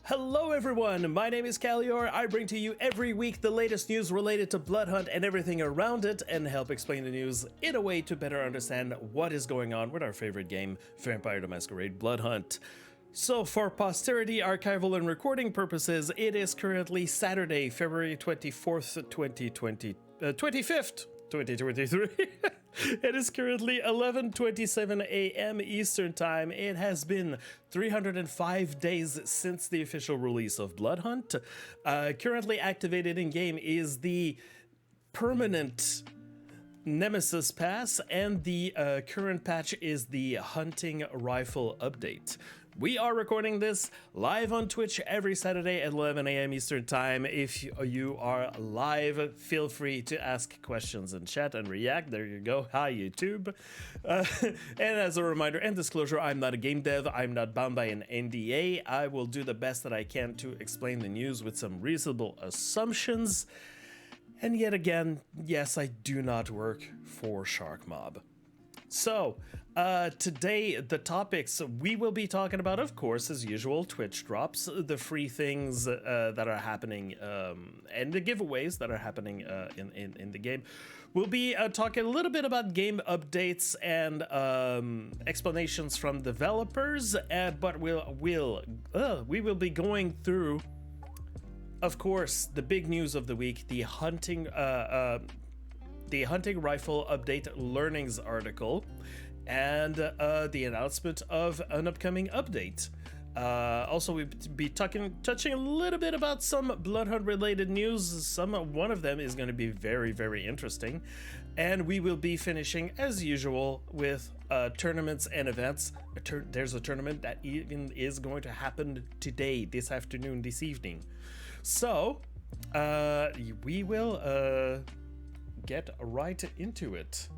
Hello everyone, my name is Callior. I bring to you every week the latest news related to Bloodhunt and everything around it, and help explain the news in a way to better understand what is going on with our favorite game, Vampire the Masquerade Bloodhunt. So for posterity, archival and recording purposes, it is currently Saturday, February 24th, 25th, 2023. It is currently 11:27 a.m. Eastern Time. It has been 305 days since the official release of Bloodhunt. Currently activated in game is the permanent Nemesis Pass, and the current patch is the hunting rifle update. We are recording this live on Twitch every Saturday at 11 a.m. Eastern Time. If you are live, feel free to ask questions in chat and react. There you go. Hi, YouTube. And as a reminder and disclosure, I'm not a game dev. I'm not bound by an NDA. I will do the best that I can to explain the news with some reasonable assumptions. And yet again, yes, I do not work for Sharkmob. So, today, the topics we will be talking about, of course, as usual, Twitch drops, the free things that are happening, and the giveaways that are happening in the game. We'll be talking a little bit about game updates and explanations from developers, but we will be going through, of course, the big news of the week, the hunting rifle update learnings article, and the announcement of an upcoming update. Also, we'll be touching a little bit about some Bloodhunt related news. One of them is going to be very, very interesting. And we will be finishing, as usual, with tournaments and events. There's a tournament that even is going to happen today, this afternoon, this evening. So, we will get right into it.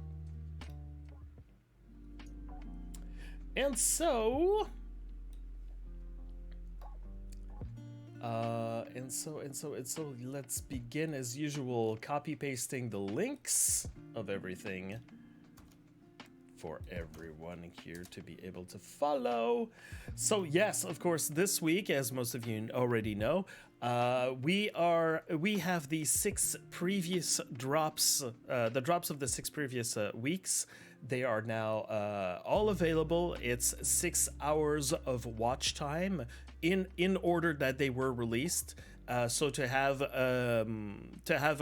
And so let's begin as usual, copy pasting the links of everything for everyone here to be able to follow. So yes, of course, this week, as most of you already know, we have the 6 previous drops, the drops of the 6 previous weeks. They are now all available. It's 6 hours of watch time in order that they were released. So to have a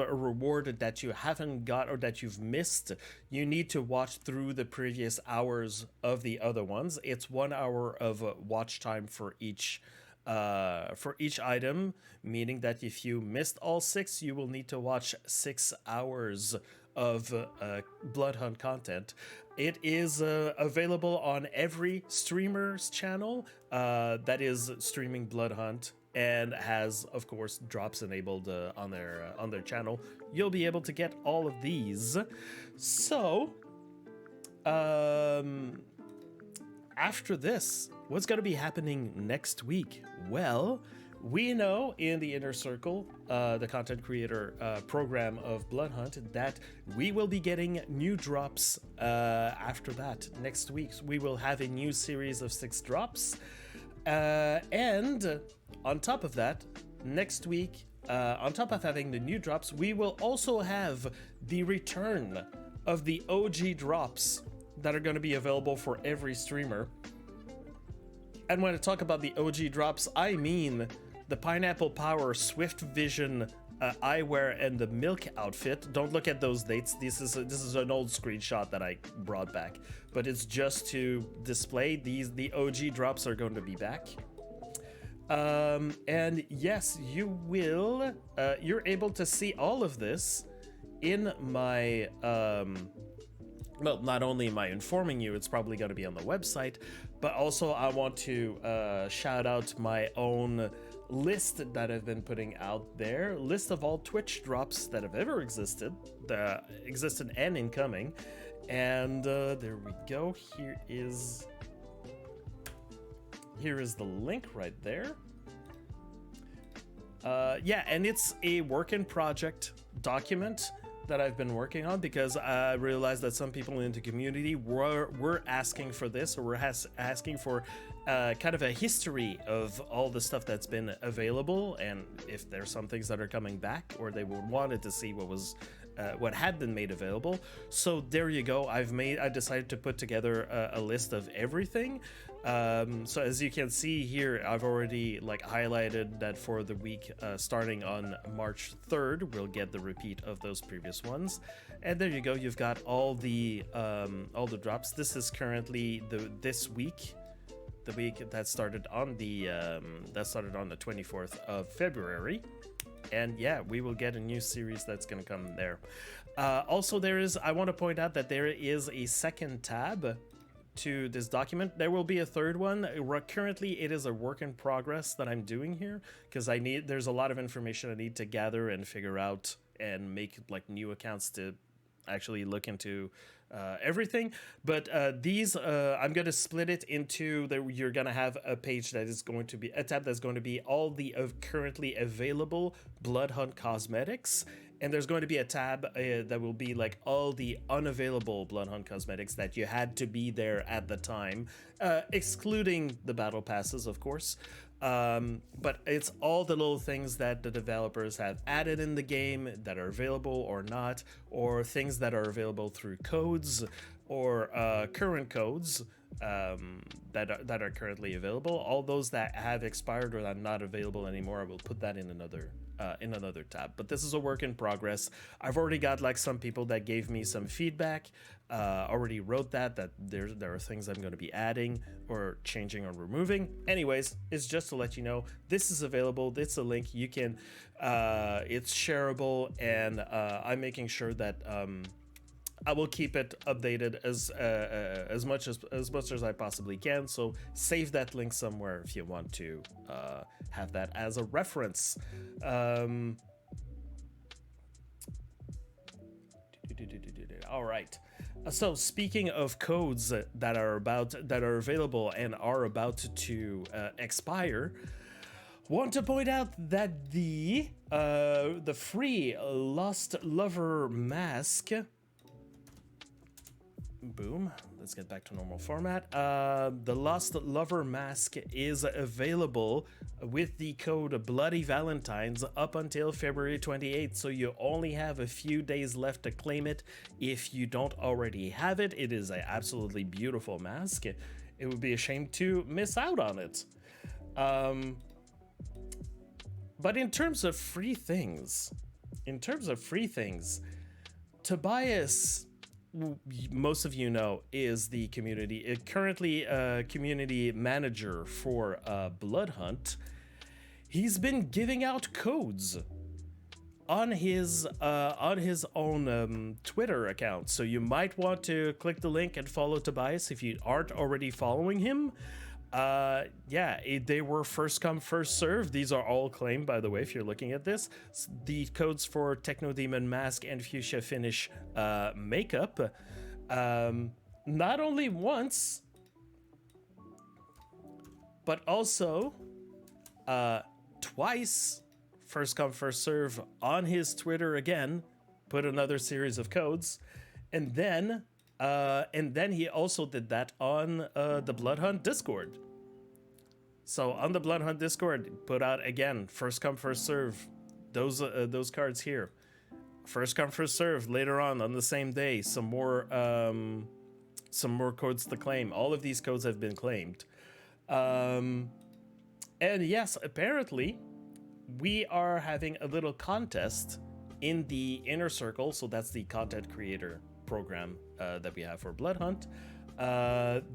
reward that you haven't got or that you've missed, you need to watch through the previous hours of the other ones. It's 1 hour of watch time for each item, meaning that if you missed all 6, you will need to watch 6 hours of Bloodhunt content. It is available on every streamer's channel that is streaming Bloodhunt, and has, of course, drops enabled on their channel. You'll be able to get all of these. So, after this, what's going to be happening next week? Well, we know in the Inner Circle, the content creator program of Bloodhunt, that we will be getting new drops after that. Next week, we will have a new series of 6 drops. And on top of that, next week, on top of having the new drops, we will also have the return of the OG drops that are going to be available for every streamer. And when I talk about the OG drops, I mean the Pineapple Power Swift Vision eyewear and the Milk outfit. Don't look at those dates. This is an old screenshot that I brought back, but it's just to display these. The OG drops are going to be back. And yes, you will. You're able to see all of this in my. Well, not only am I informing you, it's probably going to be on the website, but also I want to shout out my own list that I've been putting out there. List of all Twitch drops that have ever existed and incoming. And there we go. Here is the link right there. Yeah, and it's a work in project document. that I've been working on, because I realized that some people in the community were asking for this, or were asking for kind of a history of all the stuff that's been available, and if there's some things that are coming back, or they wanted to see what had been made available. So there you go. I decided to put together a list of everything. So as you can see here, I've already highlighted that for the week starting on March 3rd, we'll get the repeat of those previous ones. And there you go. You've got all the drops. This is currently this week. The week that started on the 24th of February. And yeah, we will get a new series that's going to come there. Also, I want to point out that there is a second tab to this document. There will be a third one. Currently, it is a work in progress that I'm doing here, because there's a lot of information I need to gather and figure out and make new accounts to actually look into everything. But these I'm going to split it into you're going to have a page that is going to be a tab that's going to be all the currently available Bloodhunt cosmetics, and there's going to be a tab that will be all the unavailable Bloodhunt cosmetics that you had to be there at the time, excluding the battle passes, of course. But it's all the little things that the developers have added in the game that are available or not, or things that are available through codes or current codes that are currently available. All those that have expired or that are not available anymore, I will put that in another tab. But this is a work in progress. I've already got some people that gave me some feedback, already wrote that there are things I'm going to be adding or changing or removing. Anyways, it's just to let you know this is available. It's a link. You can it's shareable, and I'm making sure that I will keep it updated as much as I possibly can. So save that link somewhere if you want to have that as a reference. All right. So speaking of codes that are available and are about to expire, want to point out that the free Lost Lover mask. Boom. Let's get back to normal format. The Lost Lover mask is available with the code Bloody Valentines up until February 28th. So you only have a few days left to claim it if you don't already have it. It is an absolutely beautiful mask. It would be a shame to miss out on it. But in terms of free things, Tobias, most of you know, is the community community manager for Bloodhunt. He's been giving out codes on his own Twitter account, so you might want to click the link and follow Tobias if you aren't already following him. They were first come, first serve. These are all claimed, by the way, if you're looking at this. The codes for Techno Demon Mask and Fuchsia Finish makeup. Not only once, but also twice. First come, first serve on his Twitter again. Put another series of codes. And then he also did that on the Bloodhunt Discord. So on the Bloodhunt Discord, put out again, first come, first serve, those cards here. First come, first serve. Later on the same day, some more codes to claim. All of these codes have been claimed. And yes, apparently, we are having a little contest in the Inner Circle. So that's the content creator program that we have for Bloodhunt.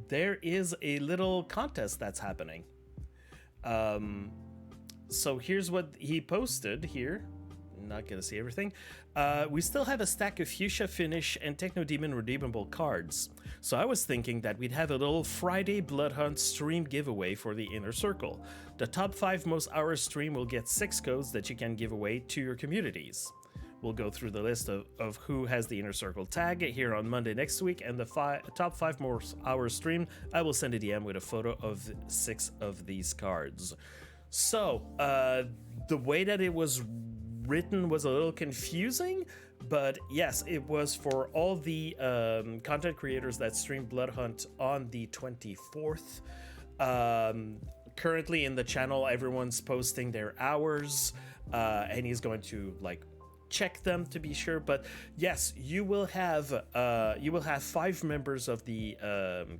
There is a little contest that's happening. So here's what he posted here. Not gonna see everything. We still have a stack of Fuchsia Finish and Techno Demon redeemable cards. So I was thinking that we'd have a little Friday Bloodhunt stream giveaway for the Inner Circle. The top 5 most hours stream will get 6 codes that you can give away to your communities. We'll go through the list of who has the Inner Circle tag here on Monday next week, and the top 5 more hours stream, I will send a DM with a photo of 6 of these cards. So, the way that it was written was a little confusing, But yes, it was for all the content creators that stream Bloodhunt on the 24th. Currently in the channel, everyone's posting their hours, and he's going to like check them to be sure. But yes, you will have 5 members of the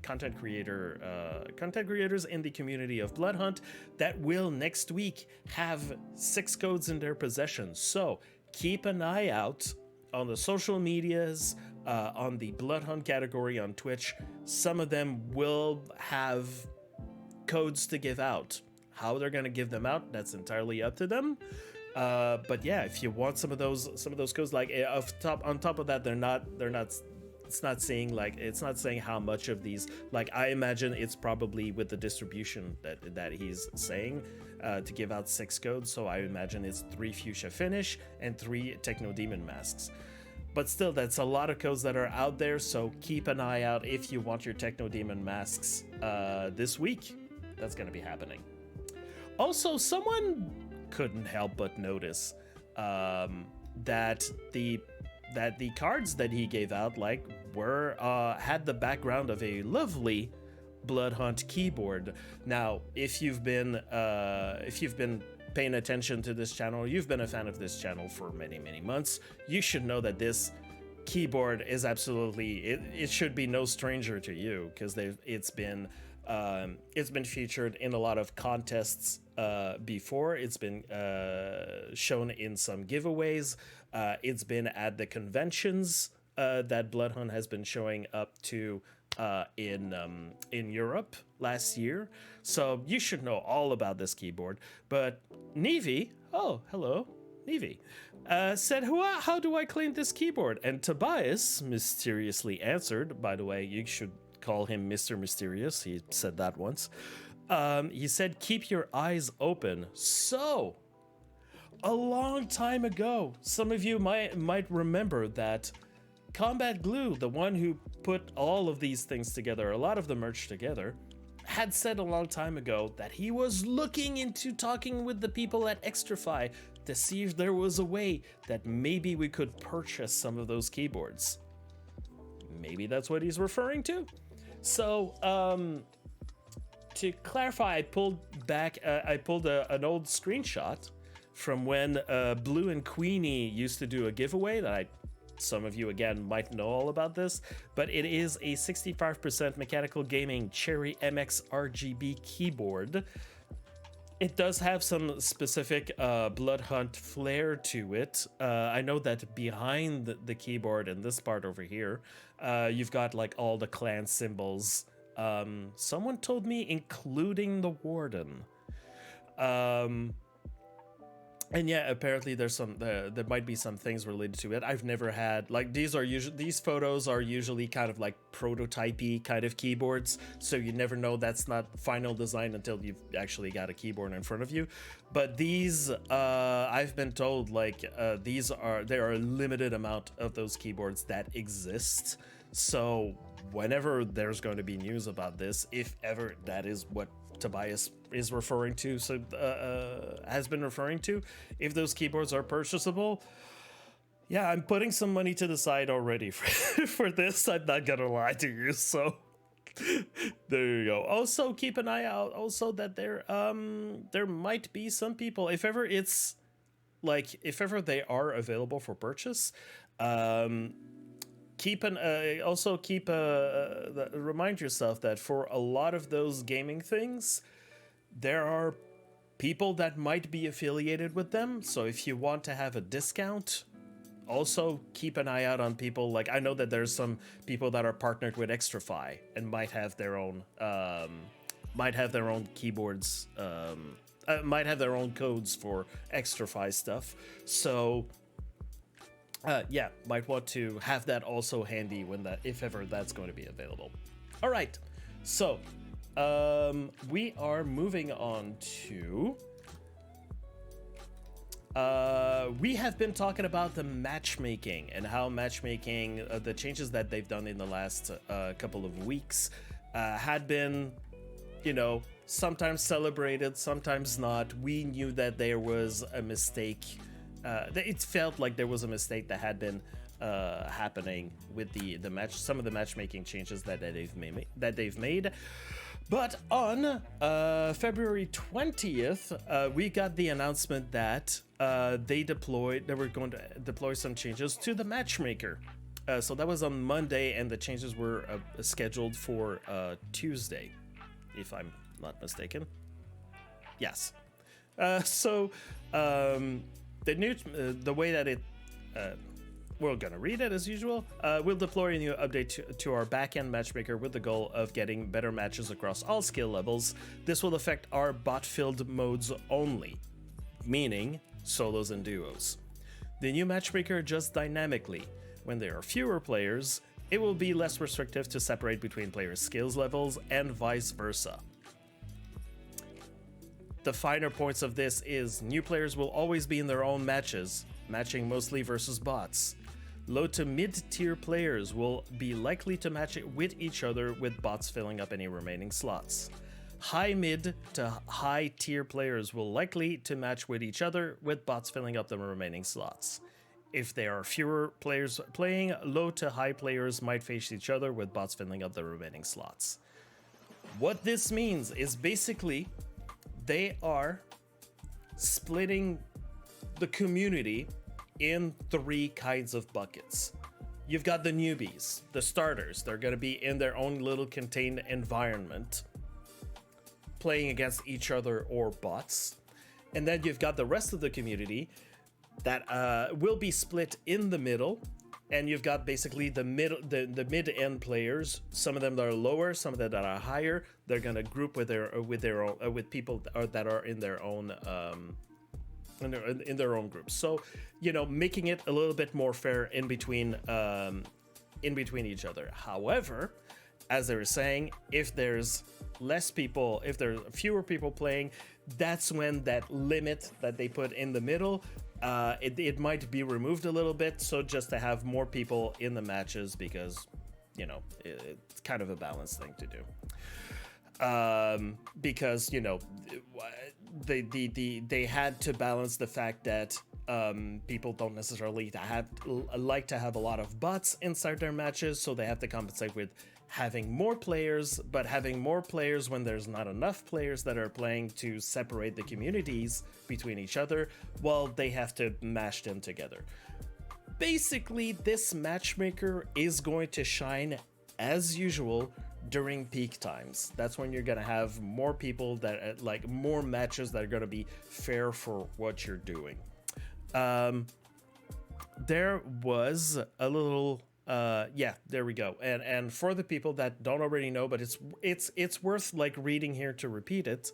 content creators in the community of Bloodhunt that will next week have 6 codes in their possession. So keep an eye out on the social medias, on the Bloodhunt category on Twitch. Some of them will have codes to give out. How they're going to give them out, that's entirely up to them. But yeah, if you want some of those codes, like on top of that, it's not saying how much of these, like I imagine it's probably with the distribution that he's saying to give out 6 codes. So I imagine it's 3 fuchsia finish and 3 techno demon masks. But still, that's a lot of codes that are out there, so keep an eye out if you want your techno demon masks this week. That's going to be happening. Also, someone couldn't help but notice that the cards that he gave out had the background of a lovely Bloodhunt keyboard. Now, if you've been paying attention to this channel, you've been a fan of this channel for many months, you should know that this keyboard is absolutely it should be no stranger to you, because it's been featured in a lot of contests before. It's been shown in some giveaways. It's been at the conventions that Bloodhunt has been showing up to in Europe last year. So you should know all about this keyboard. But Nevi, oh, hello, Nevi, said, how do I claim this keyboard? And Tobias mysteriously answered, by the way, you should call him Mr. Mysterious. He said that once. He said, keep your eyes open. So, a long time ago, some of you might remember that Combat Glue, the one who put all of these things together, a lot of the merch together, had said a long time ago that he was looking into talking with the people at Extrafy to see if there was a way that maybe we could purchase some of those keyboards. Maybe that's what he's referring to. So, to clarify, I pulled an old screenshot from when Blue and Queenie used to do a giveaway that some of you again might know all about this, but it is a 65% mechanical gaming Cherry MX RGB keyboard. It does have some specific Bloodhunt flair to it. I know that behind the keyboard and this part over here, you've got like all the clan symbols. Someone told me including the Warden. And yeah, apparently there might be some things related to it. I've never had, like, these photos are usually kind of like prototype-y kind of keyboards, so you never know that's not final design until you've actually got a keyboard in front of you. But these, I've been told, like, there are a limited amount of those keyboards that exist. So whenever there's going to be news about this, if ever that is what Tobias is referring to, has been referring to, if those keyboards are purchasable, yeah, I'm putting some money to the side already for this. I'm not gonna lie to you. So there you go. Also, keep an eye out. Also, that there might be some people, if ever they are available for purchase. Remind yourself that for a lot of those gaming things, there are people that might be affiliated with them. So if you want to have a discount, also keep an eye out on people. Like, I know that there's some people that are partnered with Extrafy and might have their own keyboards, might have their own codes for Extrafy stuff. So yeah, might want to have that also handy if ever that's going to be available. All right, so we are moving on to. We have been talking about the matchmaking and how matchmaking, the changes that they've done in the last couple of weeks, had been, sometimes celebrated, sometimes not. We knew that there was a mistake it felt like there was a mistake that had been happening with the match, some of the matchmaking changes that they've made. But on February 20th, we got the announcement that they were going to deploy some changes to the matchmaker. So that was on Monday, and the changes were scheduled for Tuesday, if I'm not mistaken. Yes. So the way that we're gonna read it as usual. We'll deploy a new update to our backend matchmaker with the goal of getting better matches across all skill levels. This will affect our bot-filled modes only, meaning solos and duos. The new matchmaker adjusts dynamically. When there are fewer players, it will be less restrictive to separate between players' skills levels and vice versa. The finer points of this is new players will always be in their own matches, matching mostly versus bots. Low to mid-tier players will be likely to match it with each other, with bots filling up any remaining slots. High mid to high tier players will likely to match with each other, with bots filling up the remaining slots. If there are fewer players playing, low to high players might face each other, with bots filling up the remaining slots. What this means is basically they are splitting the community in three kinds of buckets. You've got the newbies, the starters. They're going to be in their own little contained environment, playing against each other or bots. And then you've got the rest of the community that will be split in the middle. And you've got basically the mid-end players. Some of them that are lower, some of them that are higher. They're going to group with people that are in their own in their own groups. So, making it a little bit more fair in between each other. However, as they were saying, if there's fewer people playing, that's when that limit that they put in the middle, it might be removed a little bit. So just to have more people in the matches, because it's kind of a balanced thing to do. Because they had to balance the fact that people don't necessarily like to have a lot of bots inside their matches, so they have to compensate with having more players, but having more players when there's not enough players that are playing to separate the communities between each other, well, they have to mash them together. Basically, this matchmaker is going to shine as usual during peak times. That's when you're gonna have more people that more matches that are gonna be fair for what you're doing. There was a little there we go. And for the people that don't already know, but it's worth reading here to repeat it.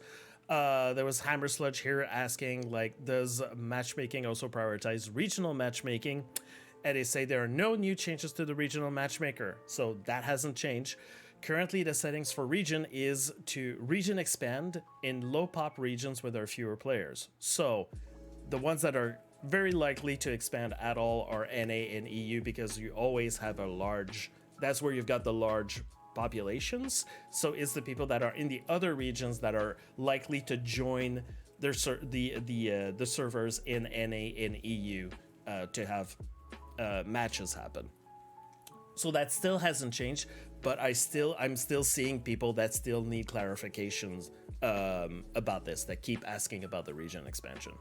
There was Hammer Sludge here asking, does matchmaking also prioritize regional matchmaking? And they say there are no new changes to the regional matchmaker, so that hasn't changed. Currently, the settings for region is to region expand in low pop regions where there are fewer players. So the ones that are very likely to expand at all are NA and EU, because you always have that's where you've got the large populations. So it's the people that are in the other regions that are likely to join the servers in NA and EU to have matches happen. So that still hasn't changed, but I'm still seeing people that still need clarifications about this, that keep asking about the region expansion.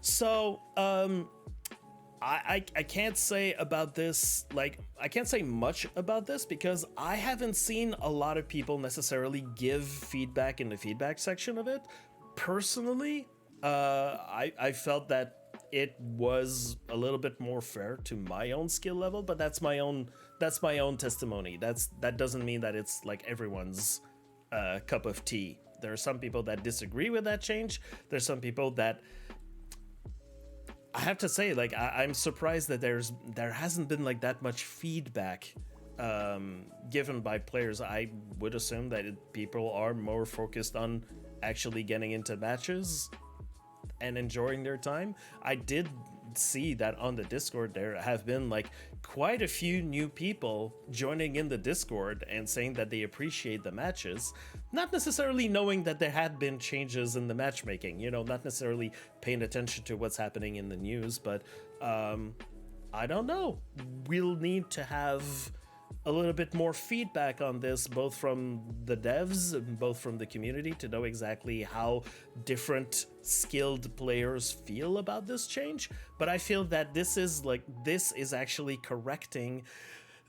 So I can't say about this, I can't say much about this, because I haven't seen a lot of people necessarily give feedback in the feedback section of it. Personally, I felt that it was a little bit more fair to my own skill level, but that's my own testimony. That doesn't mean that it's everyone's cup of tea. There are some people that disagree with that change. There's some people that, I have to say, I'm surprised that there hasn't been that much feedback given by players. I would assume that people are more focused on actually getting into matches and enjoying their time. I did see that on the Discord there have been like quite a few new people joining in the Discord and saying that they appreciate the matches, not necessarily knowing that there had been changes in the matchmaking, you know, not necessarily paying attention to what's happening in the news, but I don't know. We'll need to have a little bit more feedback on this, both from the devs and both from the community, to know exactly how different skilled players feel about this change. But I feel that this is actually correcting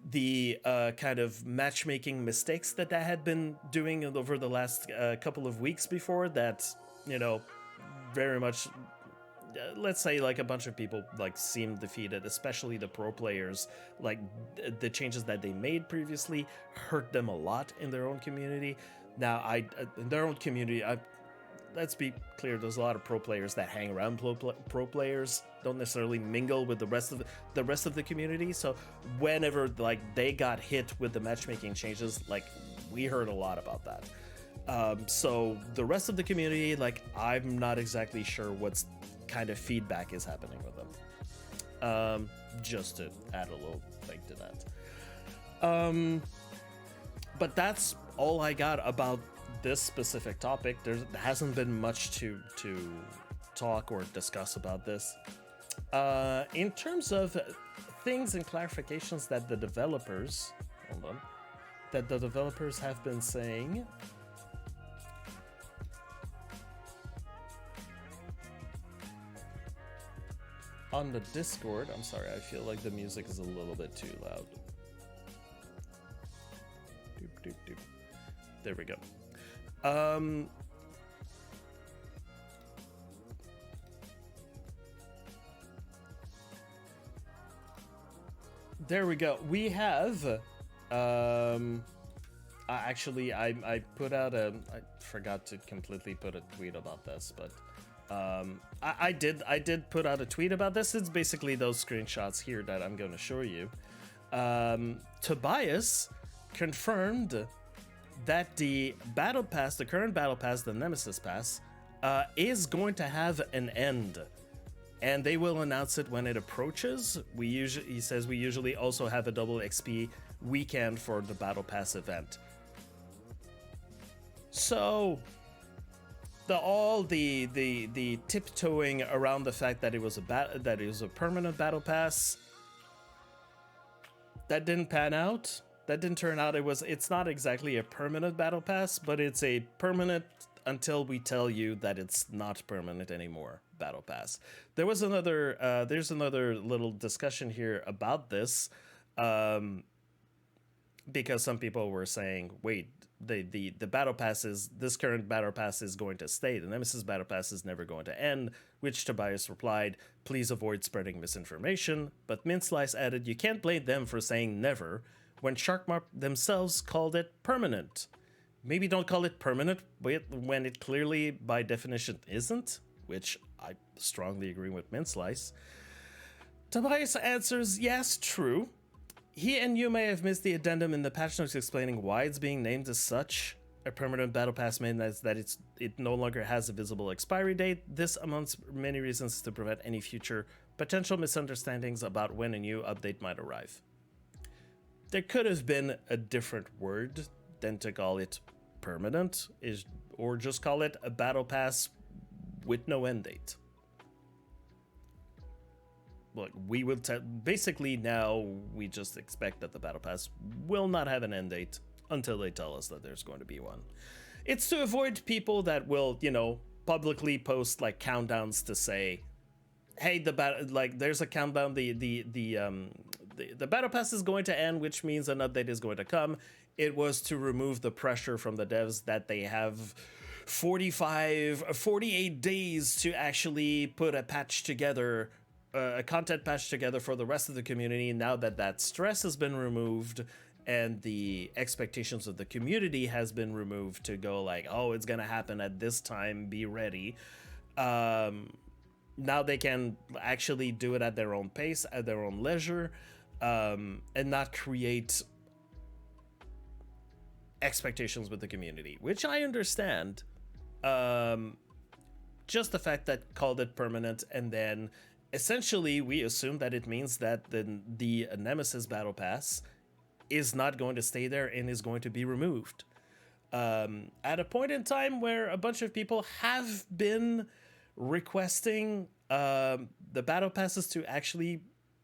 the kind of matchmaking mistakes that I had been doing over the last couple of weeks before that, you know, very much, let's say, like, a bunch of people like seemed defeated, especially the pro players. Like, the changes that they made previously hurt them a lot in their own community. Now, in their own community, let's be clear, there's a lot of pro players that hang around pro players, don't necessarily mingle with the rest of the community. So whenever like they got hit with the matchmaking changes, like, we heard a lot about that. So the rest of the community, like, I'm not exactly sure what's kind of feedback is happening with them. Just to add a little thing to that. But that's all I got about this specific topic. There hasn't been much to talk or discuss about this. In terms of things and clarifications that the developers, have been saying. On the Discord, I'm sorry, I feel like the music is a little bit too loud. Doop, doop, doop. There we go. There we go. We have, actually, I put out I forgot to completely put a tweet about this, but I did put out a tweet about this. It's basically those screenshots here that I'm going to show you. Tobias confirmed that the battle pass, the current battle pass, the Nemesis Pass, is going to have an end, and they will announce it when it approaches. He says we usually also have a double XP weekend for the battle pass event. So all the tiptoeing around the fact that it was a permanent battle pass, that didn't pan out. That didn't turn out. It's not exactly a permanent battle pass, but it's a permanent until we tell you that it's not permanent anymore battle pass. There's another little discussion here about this, because some people were saying, wait, the battle pass this current battle pass is going to stay. The Nemesis battle pass is never going to end, which Tobias replied, please avoid spreading misinformation. But Minslice added, you can't blame them for saying never when Sharkmob themselves called it permanent. Maybe don't call it permanent when it clearly by definition isn't, which I strongly agree with Minslice. Tobias answers, yes, true. He and you may have missed the addendum in the patch notes explaining why it's being named as such. A permanent battle pass means that it no longer has a visible expiry date. This, amongst many reasons, is to prevent any future potential misunderstandings about when a new update might arrive. There could have been a different word than to call it permanent, or just call it a battle pass with no end date. Look, we will basically now we just expect that the battle pass will not have an end date until they tell us that there's going to be one. It's to avoid people that will, publicly post like countdowns to say, hey, there's a countdown, the battle pass is going to end, which means an update is going to come. It was to remove the pressure from the devs that they have 48 days to actually put a patch together, a content patch together for the rest of the community. Now that stress has been removed and the expectations of the community has been removed to go like, oh, it's gonna happen at this time, be ready. Now they can actually do it at their own pace, at their own leisure, and not create expectations with the community, which I understand. Just the fact that called it permanent and then essentially, we assume that it means that the Nemesis Battle Pass is not going to stay there and is going to be removed. At a point in time where a bunch of people have been requesting the battle passes to actually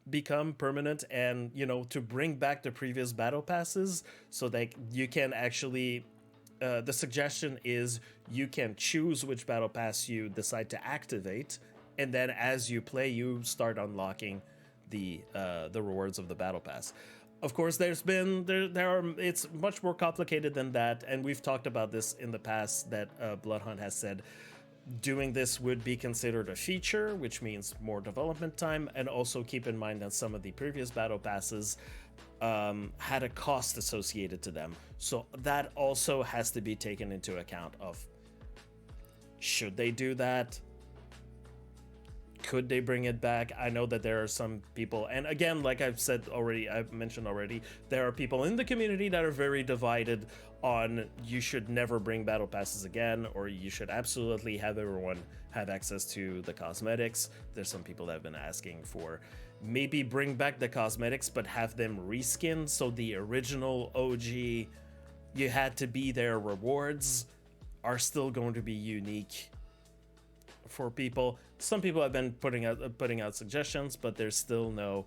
become permanent, and to bring back the previous battle passes so that you can actually the suggestion is you can choose which battle pass you decide to activate, and then as you play you start unlocking the rewards of the battle pass. Of course, there are it's much more complicated than that, and we've talked about this in the past, that Bloodhunt has said doing this would be considered a feature, which means more development time, and also keep in mind that some of the previous battle passes had a cost associated to them. So that also has to be taken into account of, should they do that? Could they bring it back? I know that there are some people, and again, like I've mentioned already, there are people in the community that are very divided on you should never bring battle passes again, or you should absolutely have everyone have access to the cosmetics. There's some people that have been asking for maybe bring back the cosmetics but have them reskin, so the original OG you had to be there rewards are still going to be unique for people. Some people have been putting out suggestions, but there's still no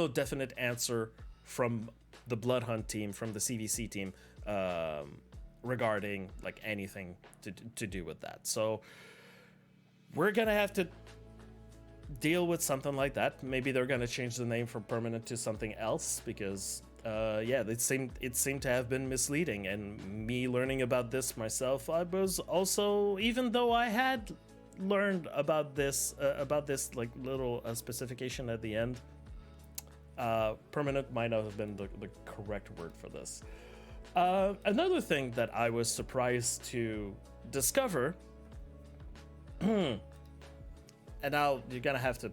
definite answer from the Bloodhunt team, from the CVC team, regarding like anything to do with that. So we're gonna have to deal with something like that. Maybe they're gonna change the name from permanent to something else, because it seemed to have been misleading. And me learning about this myself, I was also, even though I had learned about this like little specification at the end, permanent might not have been the correct word for this. Another thing that I was surprised to discover, and now you're gonna have to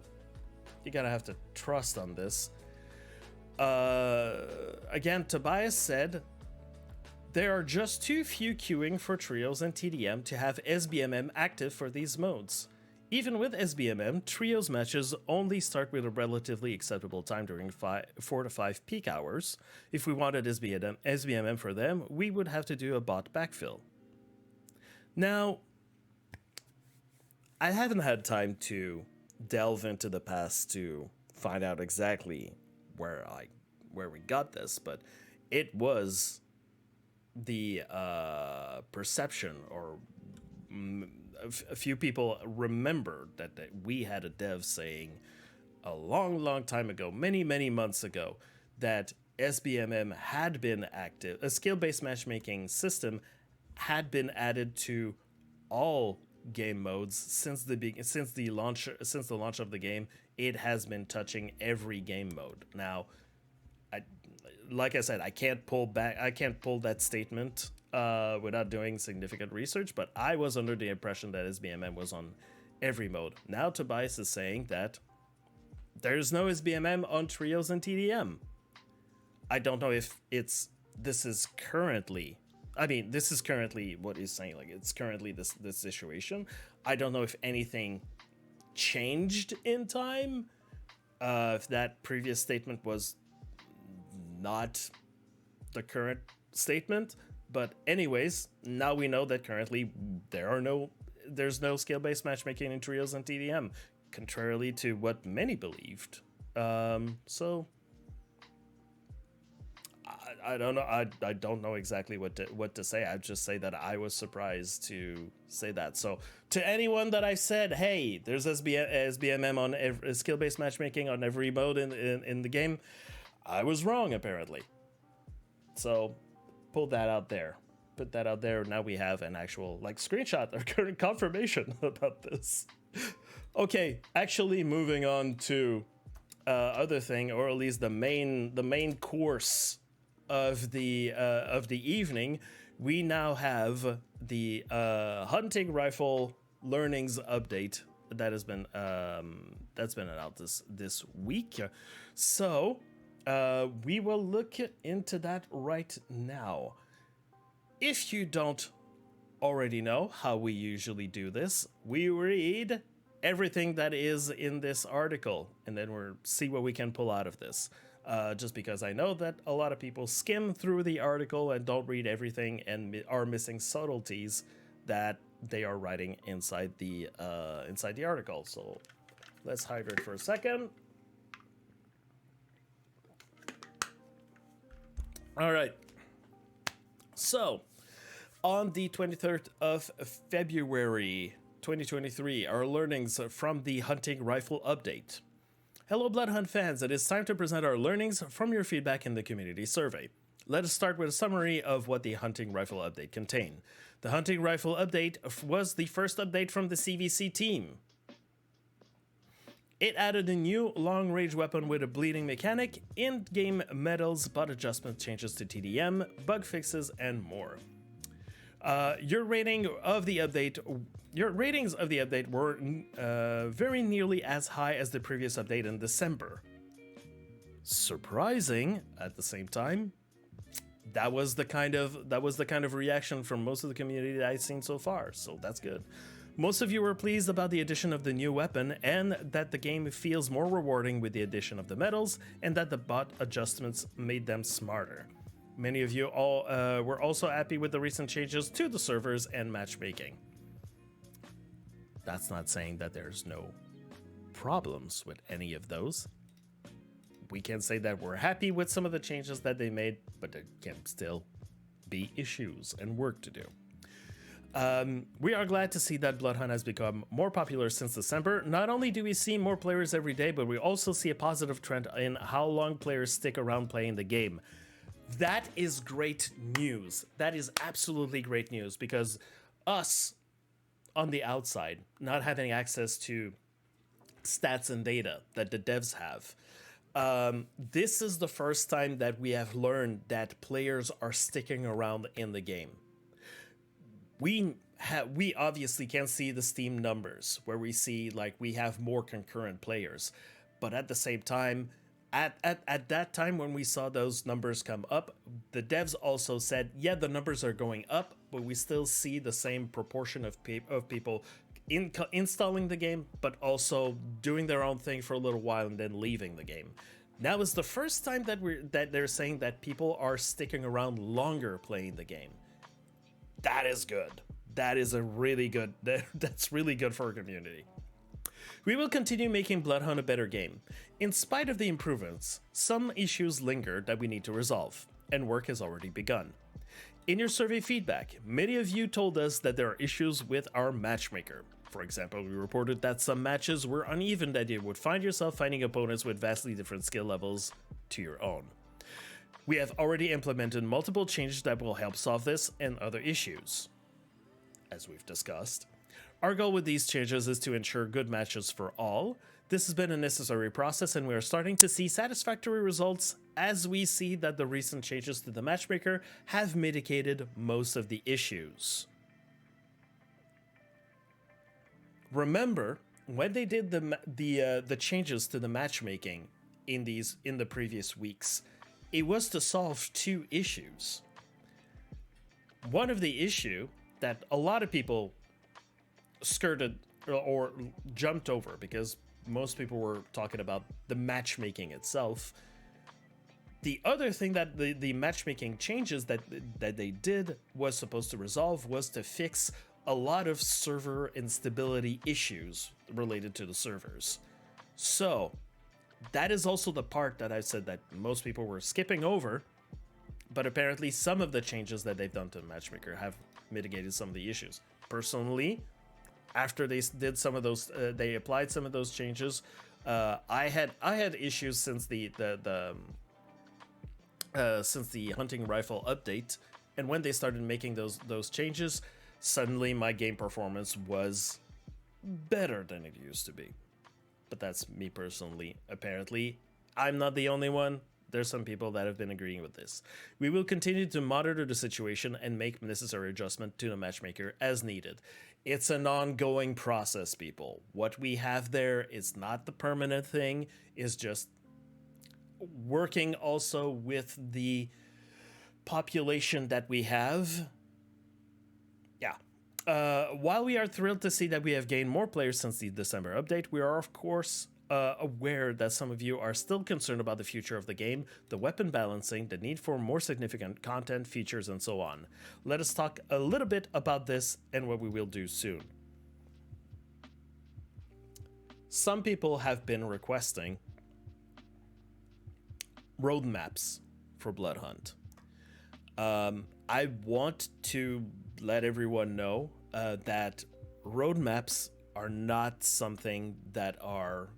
trust on this. Again, Tobias said there are just too few queuing for trios and TDM to have SBMM active for these modes. Even with SBMM, trios matches only start with a relatively acceptable time during 4 to 5 peak hours. If we wanted SBMM for them, we would have to do a bot backfill. Now, I haven't had time to delve into the past to find out exactly where we got this, but it was the perception, or a few people remembered that we had a dev saying a long time ago, many months ago, that SBMM had been active. A skill-based matchmaking system had been added to all game modes since the launch of the game. It has been touching every game mode. Now, like I said, I can't pull that statement without doing significant research, but I was under the impression that SBMM was on every mode. Now Tobias is saying that there's no SBMM on trios and TDM. I don't know if this is currently what he's saying, like it's currently this situation. I don't know if anything changed in time, if that previous statement was not the current statement, but anyways, now we know that currently there's no scale-based matchmaking in trios and TDM, contrarily to what many believed. So I don't know. I don't know exactly what to say. I'd just say that I was surprised to say that. So to anyone that I said, hey, there's SBMM on skill-based matchmaking on every mode in the game, I was wrong apparently. So put that out there. Now we have an actual screenshot or current confirmation about this. Okay, actually moving on to other thing, or at least the main course of the evening. We now have the hunting rifle learnings update that's been out this week. So we will look into that right now. If you don't already know how we usually do this. We read everything that is in this article, and then we'll see what we can pull out of this. Just because I know that a lot of people skim through the article and don't read everything and are missing subtleties that they are writing inside the article. So let's hydrate for a second. All right. So on the 23rd of February 2023, our learnings from the hunting rifle update. Hello Bloodhunt fans, it is time to present our learnings from your feedback in the community survey. Let us start with a summary of what the hunting rifle update contained. The hunting rifle update was the first update from the CVC team. It added a new long-range weapon with a bleeding mechanic, in-game medals, bot adjustment changes to TDM, bug fixes, and more. Your ratings of the update were very nearly as high as the previous update in December. Surprising at the same time. That was the kind of reaction from most of the community that I've seen so far, so that's good. Most of you were pleased about the addition of the new weapon and that the game feels more rewarding with the addition of the medals and that the bot adjustments made them smarter. Many of you all were also happy with the recent changes to the servers and matchmaking. That's not saying that there's no problems with any of those. We can say that we're happy with some of the changes that they made, but there can still be issues and work to do. We are glad to see that Bloodhunt has become more popular since December. Not only do we see more players every day, but we also see a positive trend in how long players stick around playing the game. That is great news. That is absolutely great news, because us on the outside, not having access to stats and data that the devs have, this is the first time that we have learned that players are sticking around in the game. We obviously can see the Steam numbers where we see like we have more concurrent players, but at the same time, at that time when we saw those numbers come up, the devs also said, yeah, the numbers are going up, but we still see the same proportion of people installing the game, but also doing their own thing for a little while and then leaving the game. Now is the first time that they're saying that people are sticking around longer playing the game. That is good. That is a really good. That's really good for our community. We will continue making Bloodhunt a better game. In spite of the improvements, some issues linger that we need to resolve, and work has already begun. In your survey feedback, many of you told us that there are issues with our matchmaker. For example, we reported that some matches were uneven, that you would find yourself finding opponents with vastly different skill levels to your own. We have already implemented multiple changes that will help solve this and other issues. As we've discussed, our goal with these changes is to ensure good matches for all. This has been a necessary process, and we are starting to see satisfactory results as we see that the recent changes to the matchmaker have mitigated most of the issues. Remember, when they did the changes to the matchmaking in the previous weeks, it was to solve two issues. One of the issue that a lot of people skirted or jumped over, because most people were talking about the matchmaking itself. The other thing that the matchmaking changes that they did was supposed to resolve was to fix a lot of server instability issues related to the servers. So that is also the part that I said that most people were skipping over, but apparently some of the changes that they've done to the matchmaker have mitigated some of the issues. Personally, after they did some of those, they applied some of those changes. I had issues since the hunting rifle update, and when they started making those changes, suddenly my game performance was better than it used to be. But that's me personally. Apparently, I'm not the only one. There's some people that have been agreeing with this. We will continue to monitor the situation and make necessary adjustment to the matchmaker as needed. It's an ongoing process, people. What we have there is not the permanent thing. It's just working also with the population that we have. Yeah, while we are thrilled to see that we have gained more players since the December update, we are of course aware that some of you are still concerned about the future of the game, the weapon balancing, the need for more significant content, features, and so on. Let us talk a little bit about this and what we will do soon. Some people have been requesting roadmaps for Bloodhunt. I want to let everyone know that roadmaps are not something that are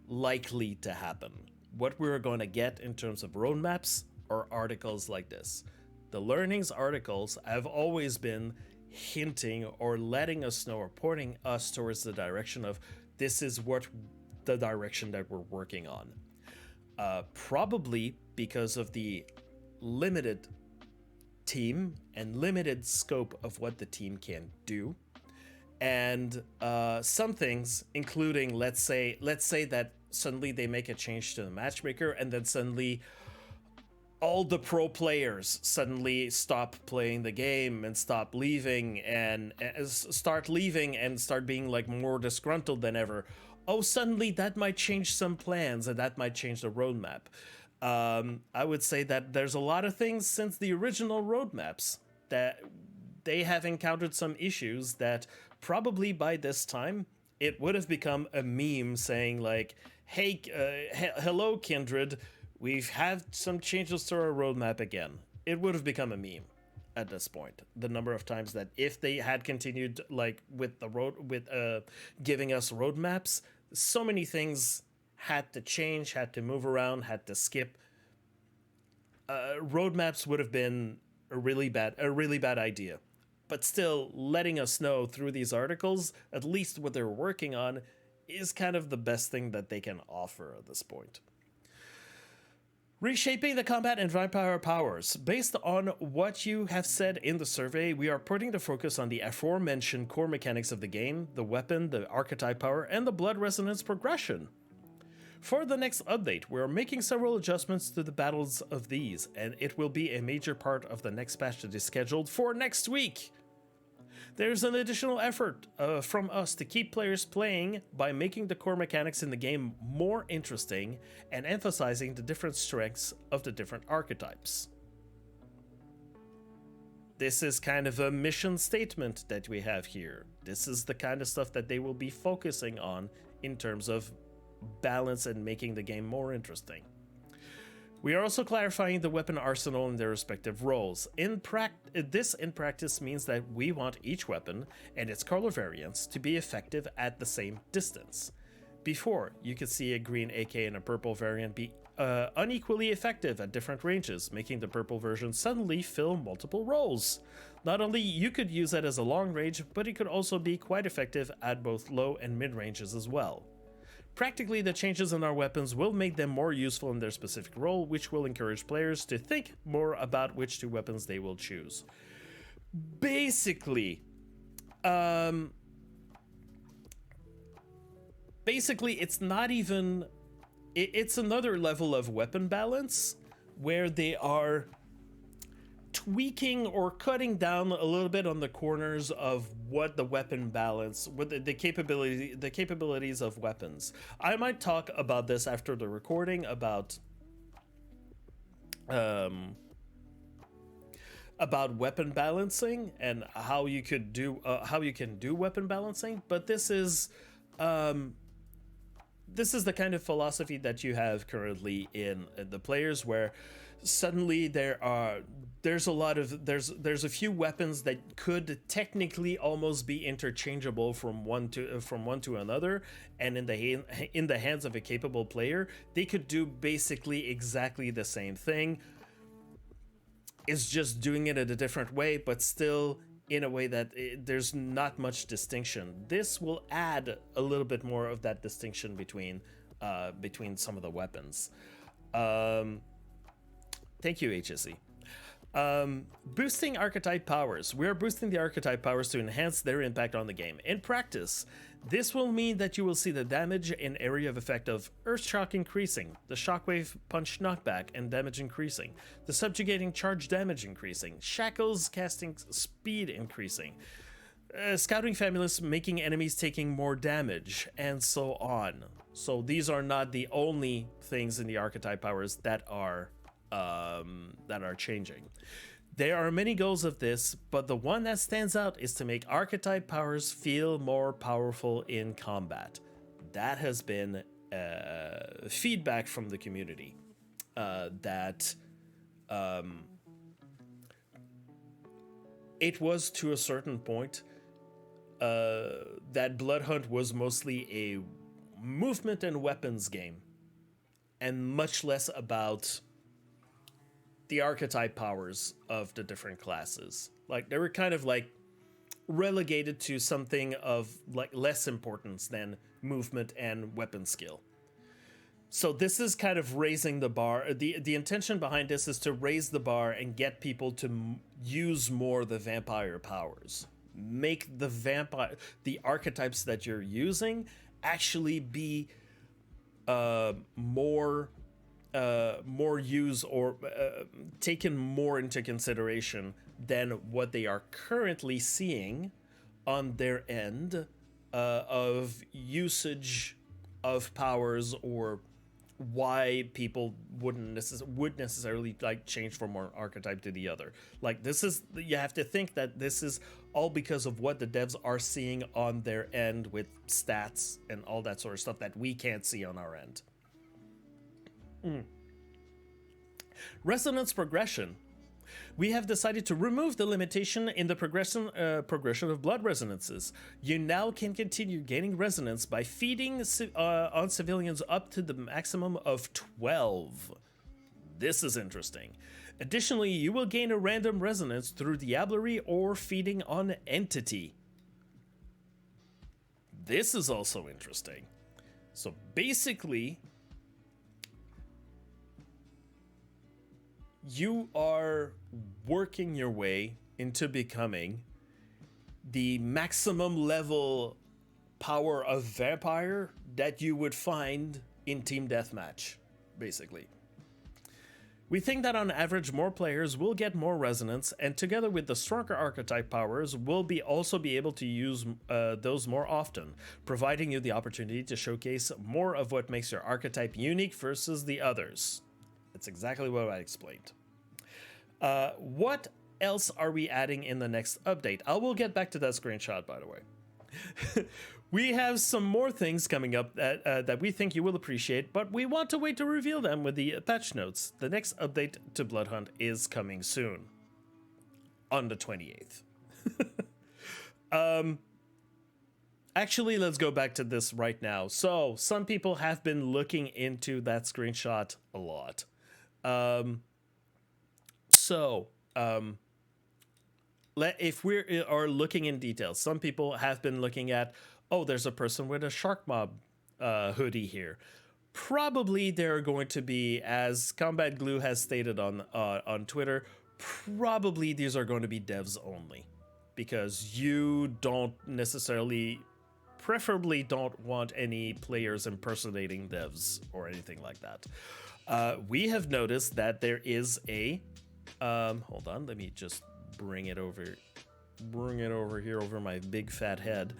likely to happen. What we're going to get in terms of roadmaps are articles like this. The learnings articles have always been hinting or letting us know or pointing us towards the direction of this is what the direction that we're working on. Probably because of the limited team and limited scope of what the team can do. And some things, including, let's say that suddenly they make a change to the matchmaker, and then suddenly all the pro players suddenly stop playing the game and stop leaving and start leaving and start being like more disgruntled than ever. Oh, suddenly that might change some plans and that might change the roadmap. I would say that there's a lot of things since the original roadmaps that they have encountered some issues that probably by this time it would have become a meme saying like, hey, hello, Kindred, we've had some changes to our roadmap again. It would have become a meme at this point. The number of times that if they had continued like with giving us roadmaps, so many things had to change, had to move around, had to skip. Roadmaps would have been a really bad idea. But still, letting us know through these articles, at least what they're working on, is kind of the best thing that they can offer at this point. Reshaping the combat and vampire powers. Based on what you have said in the survey, we are putting the focus on the aforementioned core mechanics of the game, the weapon, the archetype power, and the blood resonance progression. For the next update, we are making several adjustments to the battles of these, and it will be a major part of the next patch that is scheduled for next week. There's an additional effort from us to keep players playing by making the core mechanics in the game more interesting and emphasizing the different strengths of the different archetypes. This is kind of a mission statement that we have here. This is the kind of stuff that they will be focusing on in terms of balance and making the game more interesting. We are also clarifying the weapon arsenal in their respective roles. This in practice means that we want each weapon and its color variants to be effective at the same distance. Before, you could see a green AK and a purple variant be unequally effective at different ranges, making the purple version suddenly fill multiple roles. Not only you could use it as a long range, but it could also be quite effective at both low and mid ranges as well. Practically, the changes in our weapons will make them more useful in their specific role, which will encourage players to think more about which two weapons they will choose. Basically, it's not even... It's another level of weapon balance where they are tweaking or cutting down a little bit on the corners of what the weapon balance, what the capabilities of weapons. I might talk about this after the recording about weapon balancing and how you can do weapon balancing. But this is the kind of philosophy that you have currently in the players, where suddenly there's a few weapons that could technically almost be interchangeable from one to another, and in the hands of a capable player, they could do basically exactly the same thing. It's just doing it in a different way, but still in a way that there's not much distinction. This will add a little bit more of that distinction between some of the weapons. Thank you, HSE. Boosting archetype powers. We are boosting the archetype powers to enhance their impact on the game. In practice, this will mean that you will see the damage and area of effect of Earth Shock increasing, the Shockwave Punch knockback and damage increasing, the Subjugating Charge damage increasing, Shackles casting speed increasing, Scouting Fabulous making enemies taking more damage, and so on. So these are not the only things in the archetype powers that are changing. There are many goals of this, but the one that stands out is to make archetype powers feel more powerful in combat. That has been feedback from the community that it was to a certain point that Bloodhunt was mostly a movement and weapons game, and much less about the archetype powers of the different classes. Like, they were kind of like relegated to something of like less importance than movement and weapon skill. So this is kind of raising the bar. The intention behind this is to raise the bar and get people to use more the vampire powers. Make the archetypes that you're using actually be more used or taken more into consideration than what they are currently seeing on their end of usage of powers, or why people would necessarily like change from one archetype to the other. Like, you have to think that this is all because of what the devs are seeing on their end with stats and all that sort of stuff that we can't see on our end. Resonance progression. We have decided to remove the limitation in the progression of blood resonances. You now can continue gaining resonance by feeding on civilians up to the maximum of 12. This is interesting. Additionally, you will gain a random resonance through diablerie or feeding on entity. This is also interesting. So basically, you are working your way into becoming the maximum level power of vampire that you would find in Team Deathmatch, basically. We think that on average more players will get more resonance, and together with the stronger archetype powers, will also be able to use those more often, providing you the opportunity to showcase more of what makes your archetype unique versus the others. That's exactly what I explained. What else are we adding in the next update? I will get back to that screenshot, by the way. We have some more things coming up that we think you will appreciate, but we want to wait to reveal them with the patch notes. The next update to Bloodhunt is coming soon, on the 28th. Actually, let's go back to this right now. So, some people have been looking into that screenshot a lot. If we are looking in detail, some people have been looking at, oh, there's a person with a Sharkmob hoodie here. Probably they're going to be, as Combat Glue has stated on Twitter, probably these are going to be devs only, because you don't necessarily, preferably don't want any players impersonating devs or anything like that. We have noticed that there is a hold on, let me just bring it over here over my big fat head.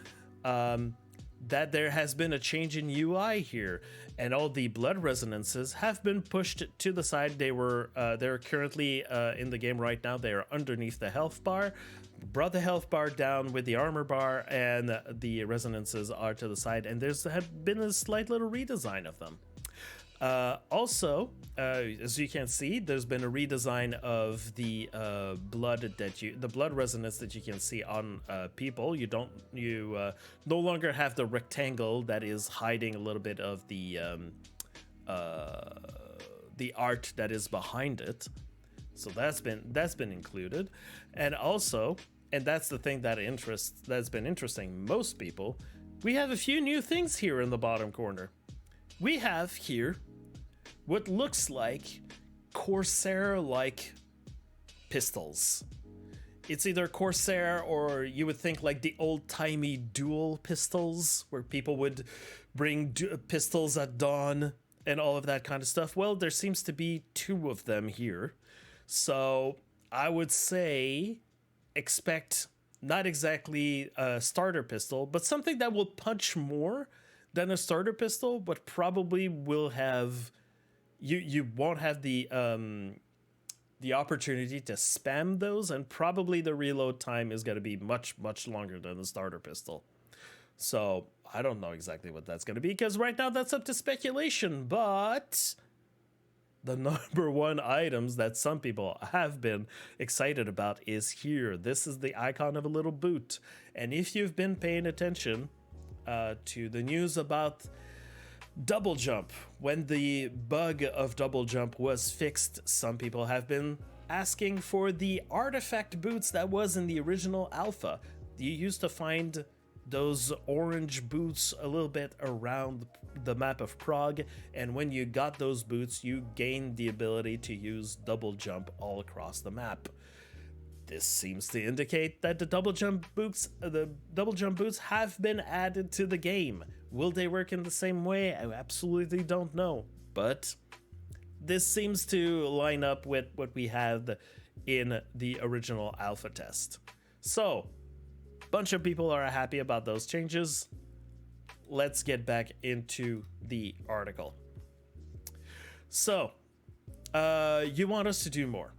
That there has been a change in UI here, and all the blood resonances have been pushed to the side. They're currently in the game right now. They are underneath the health bar. Brought the health bar down with the armor bar, and the resonances are to the side, and there's been a slight little redesign of them. Also, as you can see, there's been a redesign of the blood resonance that you can see on people. You no longer have the rectangle that is hiding a little bit of the art that is behind it. So that's been included, and also, and that's the thing that's been interesting most people. We have a few new things here in the bottom corner. We have here what looks like Corsair-like pistols. It's either Corsair, or you would think like the old-timey dual pistols, where people would bring pistols at dawn and all of that kind of stuff. Well, there seems to be two of them here. So I would say expect not exactly a starter pistol, but something that will punch more than a starter pistol, but probably will have you won't have the opportunity to spam those, and probably the reload time is going to be much longer than the starter pistol. So I don't know exactly what that's going to be, because right now that's up to speculation, but the number one items that some people have been excited about is here. This is the icon of a little boot. And if you've been paying attention to the news about double jump, when the bug of double jump was fixed, some people have been asking for the artifact boots that was in the original alpha. You used to find those orange boots a little bit around the map of Prague, and when you got those boots, you gained the ability to use double jump all across the map. This seems to indicate that the double jump boots have been added to the game. Will they work in the same way? I absolutely don't know, but this seems to line up with what we had in the original alpha test. So, bunch of people are happy about those changes. Let's get back into the article. So, you want us to do more.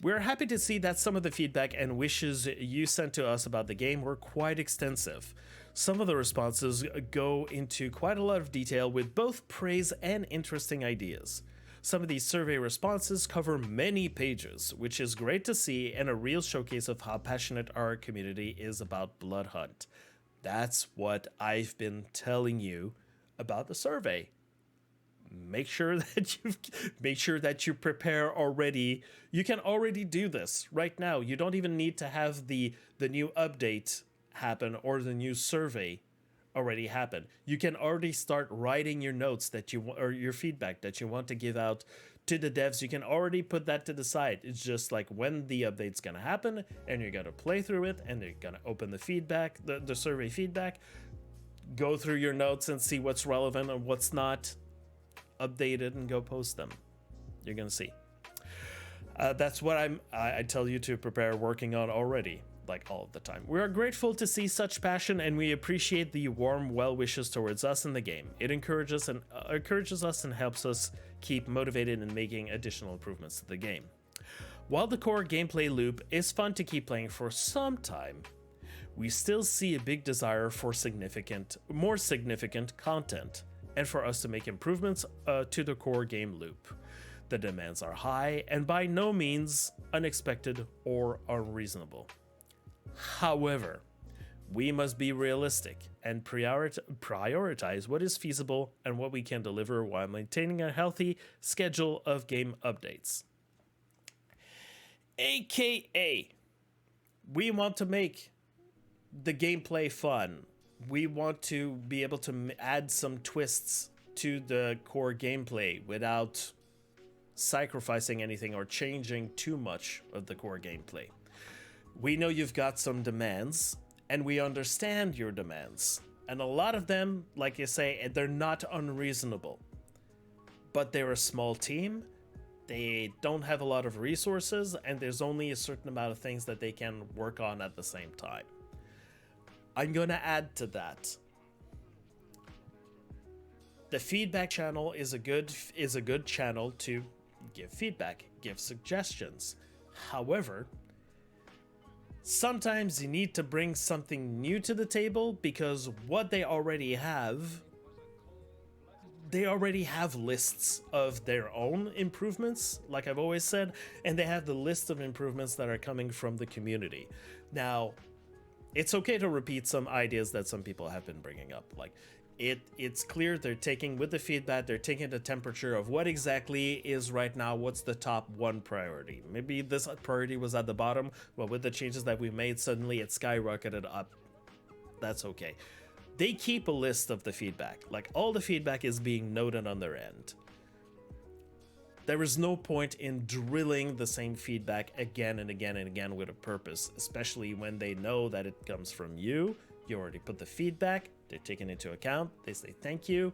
We're happy to see that some of the feedback and wishes you sent to us about the game were quite extensive. Some of the responses go into quite a lot of detail with both praise and interesting ideas. Some of these survey responses cover many pages, which is great to see and a real showcase of how passionate our community is about Bloodhunt. That's what I've been telling you about the survey. Make sure that you prepare already. You can already do this right now. You don't even need to have the new update happen or the new survey already happen. You can already start writing your notes that you want, or your feedback that you want to give out to the devs. You can already put that to the side. It's just like when the update's gonna happen, and you're gonna play through it, and you're gonna open the feedback, the survey feedback, go through your notes and see what's relevant and what's not, update it and go post them. You're gonna see. That's what I tell you to prepare working on already, like all of the time. We are grateful to see such passion, and we appreciate the warm well wishes towards us in the game. It encourages us and helps us keep motivated in making additional improvements to the game. While the core gameplay loop is fun to keep playing for some time, we still see a big desire for more significant content, and for us to make improvements to the core game loop. The demands are high and by no means unexpected or unreasonable. However, we must be realistic and prioritize what is feasible and what we can deliver while maintaining a healthy schedule of game updates. AKA, we want to make the gameplay fun. We want to be able to add some twists to the core gameplay without sacrificing anything or changing too much of the core gameplay. We know you've got some demands, and we understand your demands. And a lot of them, like you say, they're not unreasonable. But they're a small team, they don't have a lot of resources, and there's only a certain amount of things that they can work on at the same time. I'm gonna add to that. The feedback channel is a good channel to give feedback, give suggestions. However, sometimes you need to bring something new to the table, because what they already have lists of their own improvements, like I've always said, and they have the list of improvements that are coming from the community. Now, it's okay to repeat some ideas that some people have been bringing up. Like, it's clear they're taking, with the feedback, they're taking the temperature of what exactly is right now, what's the top one priority. Maybe this priority was at the bottom, but with the changes that we made, suddenly it skyrocketed up. That's okay. They keep a list of the feedback. Like, all the feedback is being noted on their end. There is no point in drilling the same feedback again and again and again with a purpose, especially when they know that it comes from you. You already put the feedback, they're taking into account, they say thank you.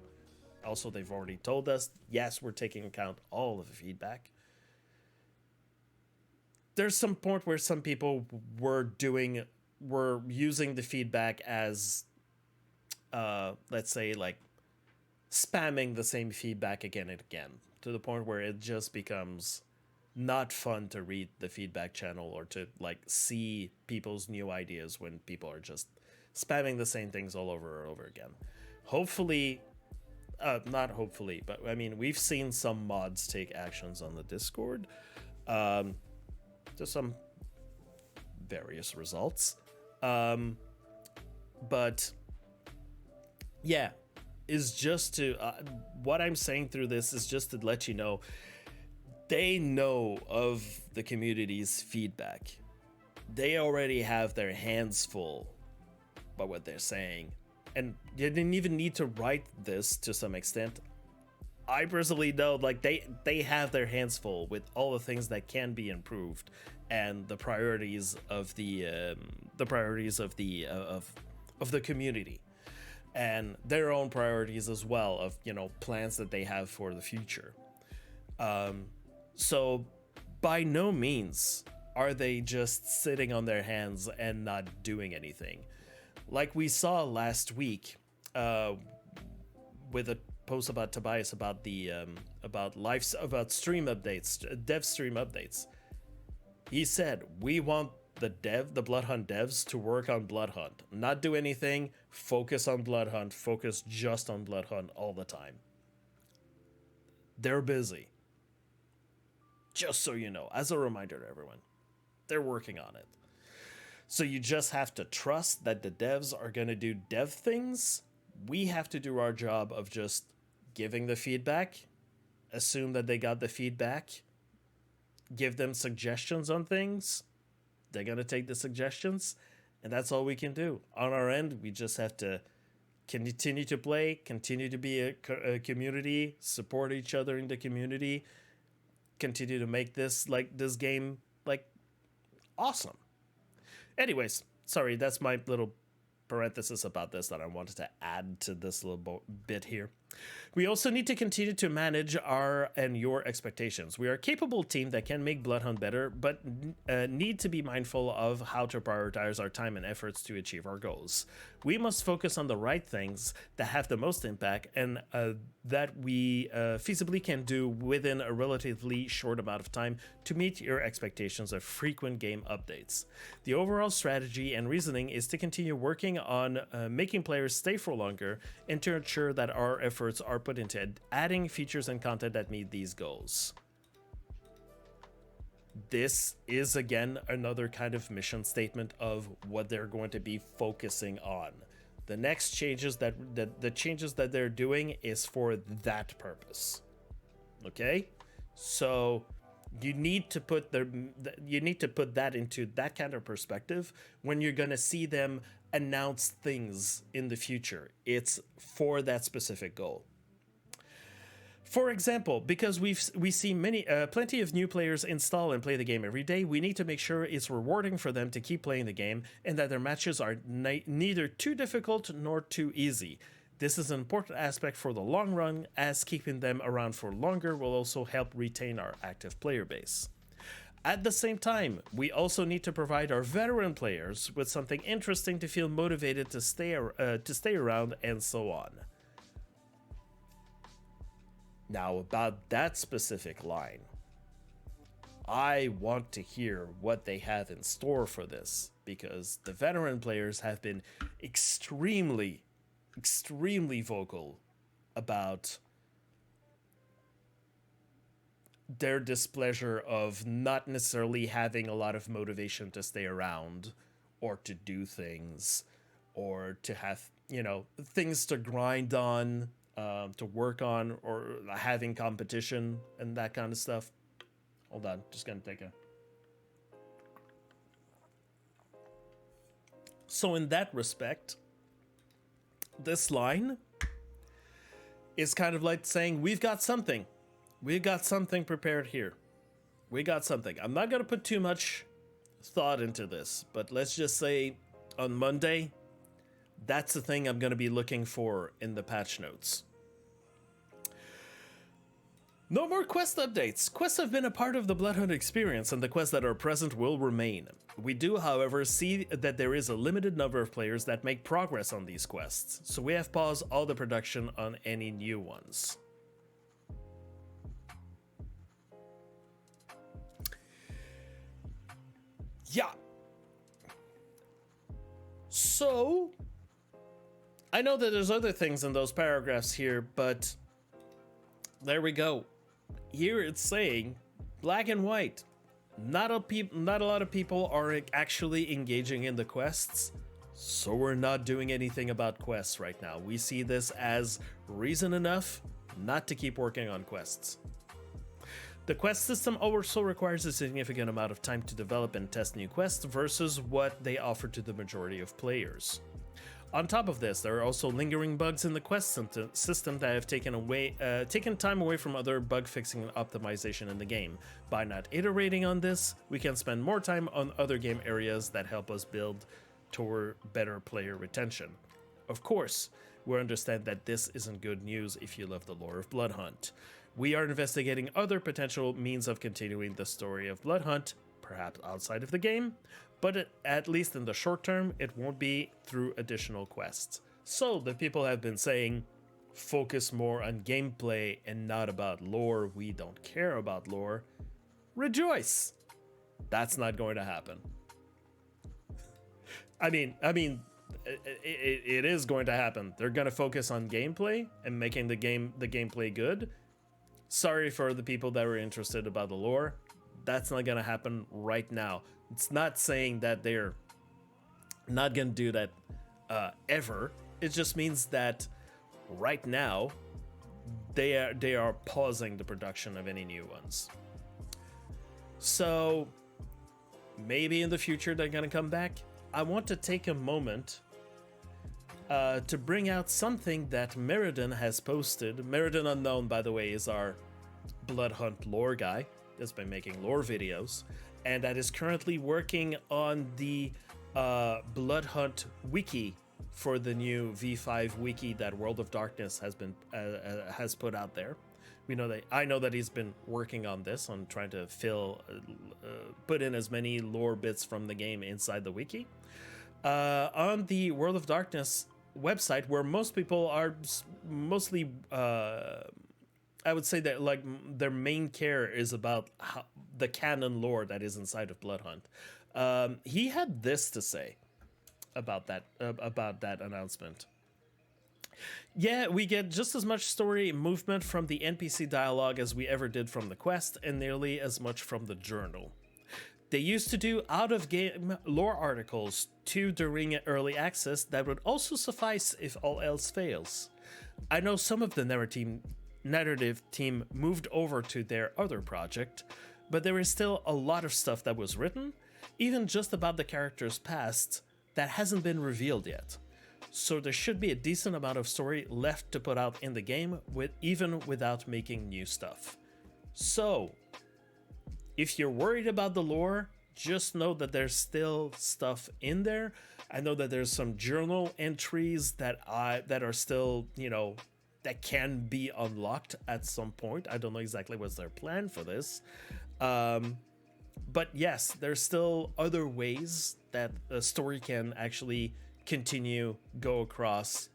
Also, they've already told us, yes, we're taking account all of the feedback. There's some point where some people were doing we're using the feedback as, let's say, like spamming the same feedback again and again, to the point where it just becomes not fun to read the feedback channel or to like see people's new ideas when people are just spamming the same things all over and over again. Hopefully, not hopefully, but I mean, we've seen some mods take actions on the Discord to some various results. But yeah, is just to what I'm saying through this is just to let you know they know of the community's feedback. They already have their hands full by what they're saying, and you didn't even need to write this to some extent. I personally know, like, they have their hands full with all the things that can be improved and the priorities of the community, and their own priorities as well of, you know, plans that they have for the future. So by no means are they just sitting on their hands and not doing anything. Like we saw last week with a post about Tobias about the about stream updates, dev stream updates. He said, we want the Bloodhunt devs to work on Bloodhunt, not do anything, focus on Bloodhunt, focus just on Bloodhunt all the time. They're busy. Just so you know, as a reminder to everyone, they're working on it. So you just have to trust that the devs are going to do dev things. We have to do our job of just giving the feedback, assume that they got the feedback, give them suggestions on things. They're going to take the suggestions, and that's all we can do. On our end, we just have to continue to play, continue to be a community, support each other in the community, continue to make this game like awesome. Anyways, sorry, that's my little parenthesis about this that I wanted to add to this little bit here. We also need to continue to manage our and your expectations. We are a capable team that can make Bloodhunt better, but need to be mindful of how to prioritize our time and efforts to achieve our goals. We must focus on the right things that have the most impact and that we feasibly can do within a relatively short amount of time to meet your expectations of frequent game updates. The overall strategy and reasoning is to continue working on making players stay for longer and to ensure that our efforts are put into adding features and content that meet these goals. This is again another kind of mission statement of what they're going to be focusing on. The next changes the changes that they're doing is for that purpose. Okay? So you need to put that into that kind of perspective when you're going to see them announce things in the future. It's for that specific goal. For example, because we see plenty of new players install and play the game every day, we need to make sure it's rewarding for them to keep playing the game and that their matches are neither too difficult nor too easy. This is an important aspect for the long run, as keeping them around for longer will also help retain our active player base. At the same time, we also need to provide our veteran players with something interesting to feel motivated to stay around, and so on. Now, about that specific line, I want to hear what they have in store for this, because the veteran players have been extremely vocal about their displeasure of not necessarily having a lot of motivation to stay around or to do things or to have, things to grind on, to work on, or having competition and that kind of stuff. Hold on, just gonna take a... So in that respect, this line is kind of like saying, we've got something prepared here. We got something. I'm not gonna put too much thought into this, but let's just say on Monday, that's the thing I'm gonna be looking for in the patch notes. No more quest updates. Quests have been a part of the Bloodhunt experience, and the quests that are present will remain. We do, however, see that there is a limited number of players that make progress on these quests, so we have paused all the production on any new ones. Yeah. So, I know that there's other things in those paragraphs here, but there we go. Here it's saying, black and white, not a lot of people are actually engaging in the quests, so we're not doing anything about quests right now. We see this as reason enough not to keep working on quests. The quest system also requires a significant amount of time to develop and test new quests versus what they offer to the majority of players. On top of this, there are also lingering bugs in the quest system that have taken time away from other bug fixing and optimization in the game. By not iterating on this, we can spend more time on other game areas that help us build toward better player retention. Of course, we understand that this isn't good news if you love the lore of Bloodhunt. We are investigating other potential means of continuing the story of Bloodhunt, perhaps outside of the game, but at least in the short term, it won't be through additional quests. So the people have been saying, focus more on gameplay and not about lore. We don't care about lore. Rejoice! That's not going to happen. I mean, it is going to happen. They're going to focus on gameplay and making the gameplay good. Sorry for the people that were interested about the lore. That's not going to happen right now. It's not saying that they're not going to do that ever. It just means that right now they are pausing the production of any new ones. So maybe in the future they're going to come back. I want to take a moment to bring out something that Meriden has posted. Meriden Unknown, by the way, is our Bloodhunt lore guy that's been making lore videos, and that is currently working on the Bloodhunt wiki for the new V5 wiki that World of Darkness has put out there. I know that he's been working on this, on trying to put in as many lore bits from the game inside the wiki. On the World of Darkness website, where most people are mostly, I would say that like their main care is about the canon lore that is inside of Bloodhunt. He had this to say about that announcement. Yeah, we get just as much story movement from the NPC dialogue as we ever did from the quest, and nearly as much from the journal. They used to do out-of-game lore articles too during early access that would also suffice if all else fails. I know some of the narrative team moved over to their other project, but there is still a lot of stuff that was written, even just about the character's past, that hasn't been revealed yet. So there should be a decent amount of story left to put out in the game, even without making new stuff. So, if you're worried about the lore, just know that there's still stuff in there. I know that there's some journal entries that are still, that can be unlocked at some point. I don't know exactly what's their plan for this. But yes, there's still other ways that the story can actually continue, go across,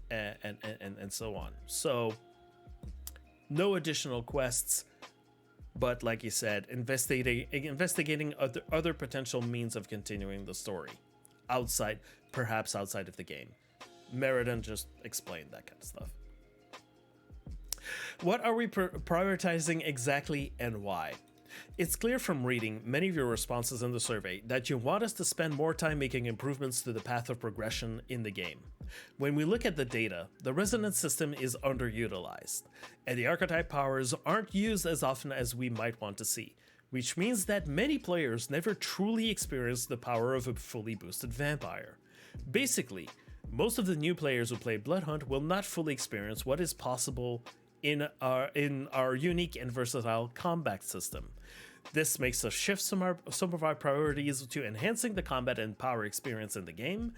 and so on. So, no additional quests. But like you said, investigating other potential means of continuing the story, perhaps outside of the game. Meriden just explained that kind of stuff. What are we prioritizing exactly and why? It's clear from reading many of your responses in the survey that you want us to spend more time making improvements to the path of progression in the game. When we look at the data, the resonance system is underutilized, and the archetype powers aren't used as often as we might want to see, which means that many players never truly experience the power of a fully boosted vampire. Basically, most of the new players who play Bloodhunt will not fully experience what is possible in our unique and versatile combat system. This makes us shift some of our priorities to enhancing the combat and power experience in the game.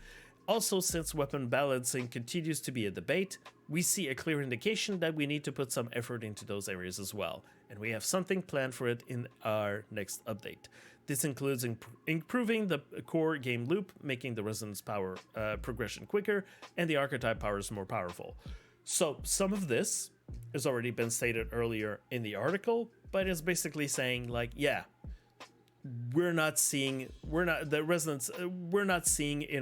Also, since weapon balancing continues to be a debate, we see a clear indication that we need to put some effort into those areas as well, and we have something planned for it in our next update. This includes improving the core game loop, making the resonance power progression quicker, and the archetype powers more powerful. So some of this has already been stated earlier in the article, but it's basically saying like, yeah, we're not seeing in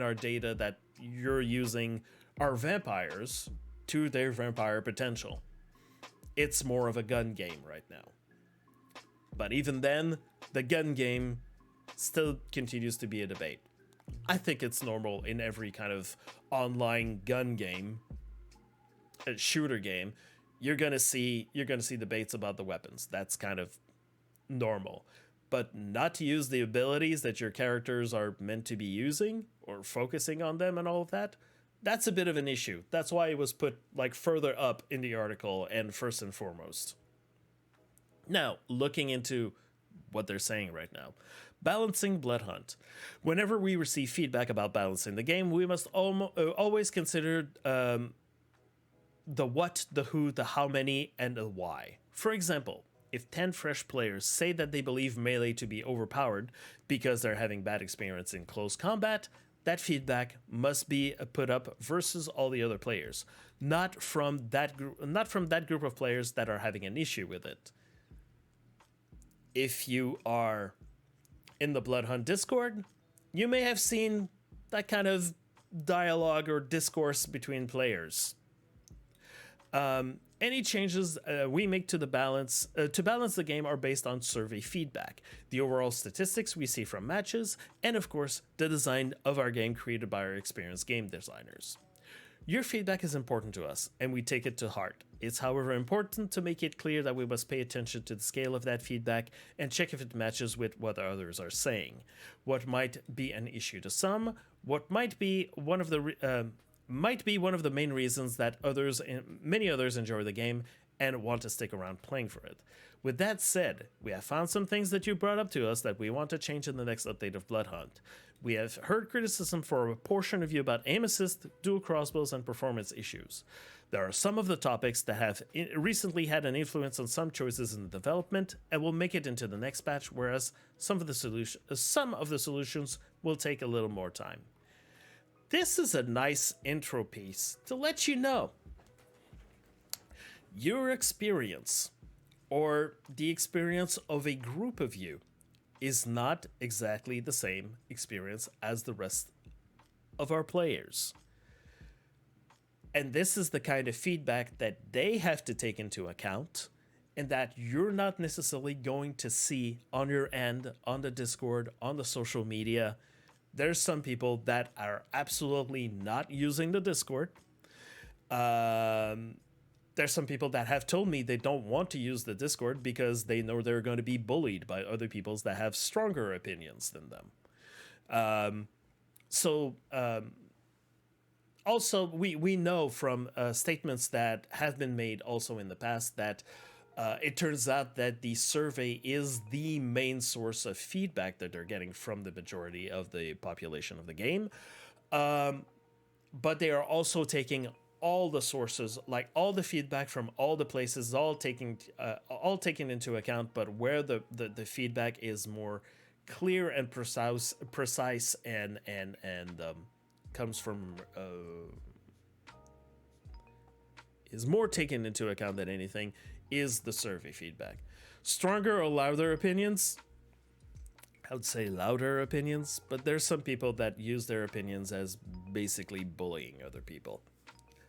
our data that you're using our vampires to their vampire potential. It's more of a gun game right now. But even then, the gun game still continues to be a debate. I think it's normal in every kind of online gun game, a shooter game. You're gonna see debates about the weapons. That's kind of normal. But not to use the abilities that your characters are meant to be using or focusing on them and all of that, that's a bit of an issue. That's why it was put like further up in the article and first and foremost. Now, looking into what they're saying right now. Balancing Bloodhunt. Whenever we receive feedback about balancing the game, we must always consider the what, the who, the how many, and the why. For example, if 10 fresh players say that they believe melee to be overpowered because they're having bad experience in close combat, that feedback must be put up versus all the other players, not from that group of players that are having an issue with it. If you are in the Bloodhunt Discord, you may have seen that kind of dialogue or discourse between players. Any changes we make to balance the game are based on survey feedback, the overall statistics we see from matches, and of course, the design of our game created by our experienced game designers. Your feedback is important to us, and we take it to heart. It's however important to make it clear that we must pay attention to the scale of that feedback and check if it matches with what others are saying. What might be an issue to some, what might be one of the main reasons that many others enjoy the game and want to stick around playing for it. With that said, we have found some things that you brought up to us that we want to change in the next update of Bloodhunt. We have heard criticism for a portion of you about aim assist, dual crossbows, and performance issues. There are some of the topics that have recently had an influence on some choices in the development and will make it into the next patch, whereas some of the solutions will take a little more time. This is a nice intro piece to let you know your experience, or the experience of a group of you, is not exactly the same experience as the rest of our players. And this is the kind of feedback that they have to take into account, and that you're not necessarily going to see on your end, on the Discord, on the social media. There's some people that are absolutely not using the Discord. There's some people that have told me they don't want to use the Discord because they know they're going to be bullied by other people that have stronger opinions than them. Also, we know from statements that have been made also in the past that it turns out that the survey is the main source of feedback that they're getting from the majority of the population of the game. But they are also taking all the sources, like all the feedback from all the places, all taken into account, but where the feedback is more clear and precise and comes from is more taken into account than anything is the survey feedback. Stronger or louder opinions? I would say louder opinions, but there's some people that use their opinions as basically bullying other people.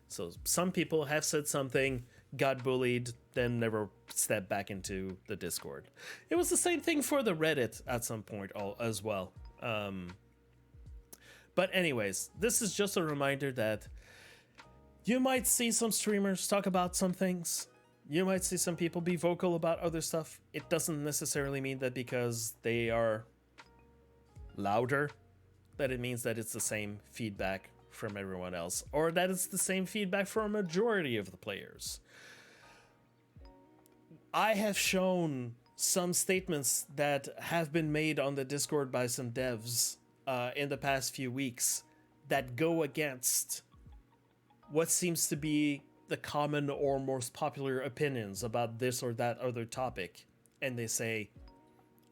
So some people have said something, got bullied, then never stepped back into the Discord. It was the same thing for the Reddit at some point as well. But anyways, this is just a reminder that you might see some streamers talk about some things. You might see some people be vocal about other stuff. It doesn't necessarily mean that because they are louder, that it means that it's the same feedback from everyone else, or that it's the same feedback from a majority of the players. I have shown some statements that have been made on the Discord by some devs in the past few weeks that go against what seems to be the common or most popular opinions about this or that other topic, and they say,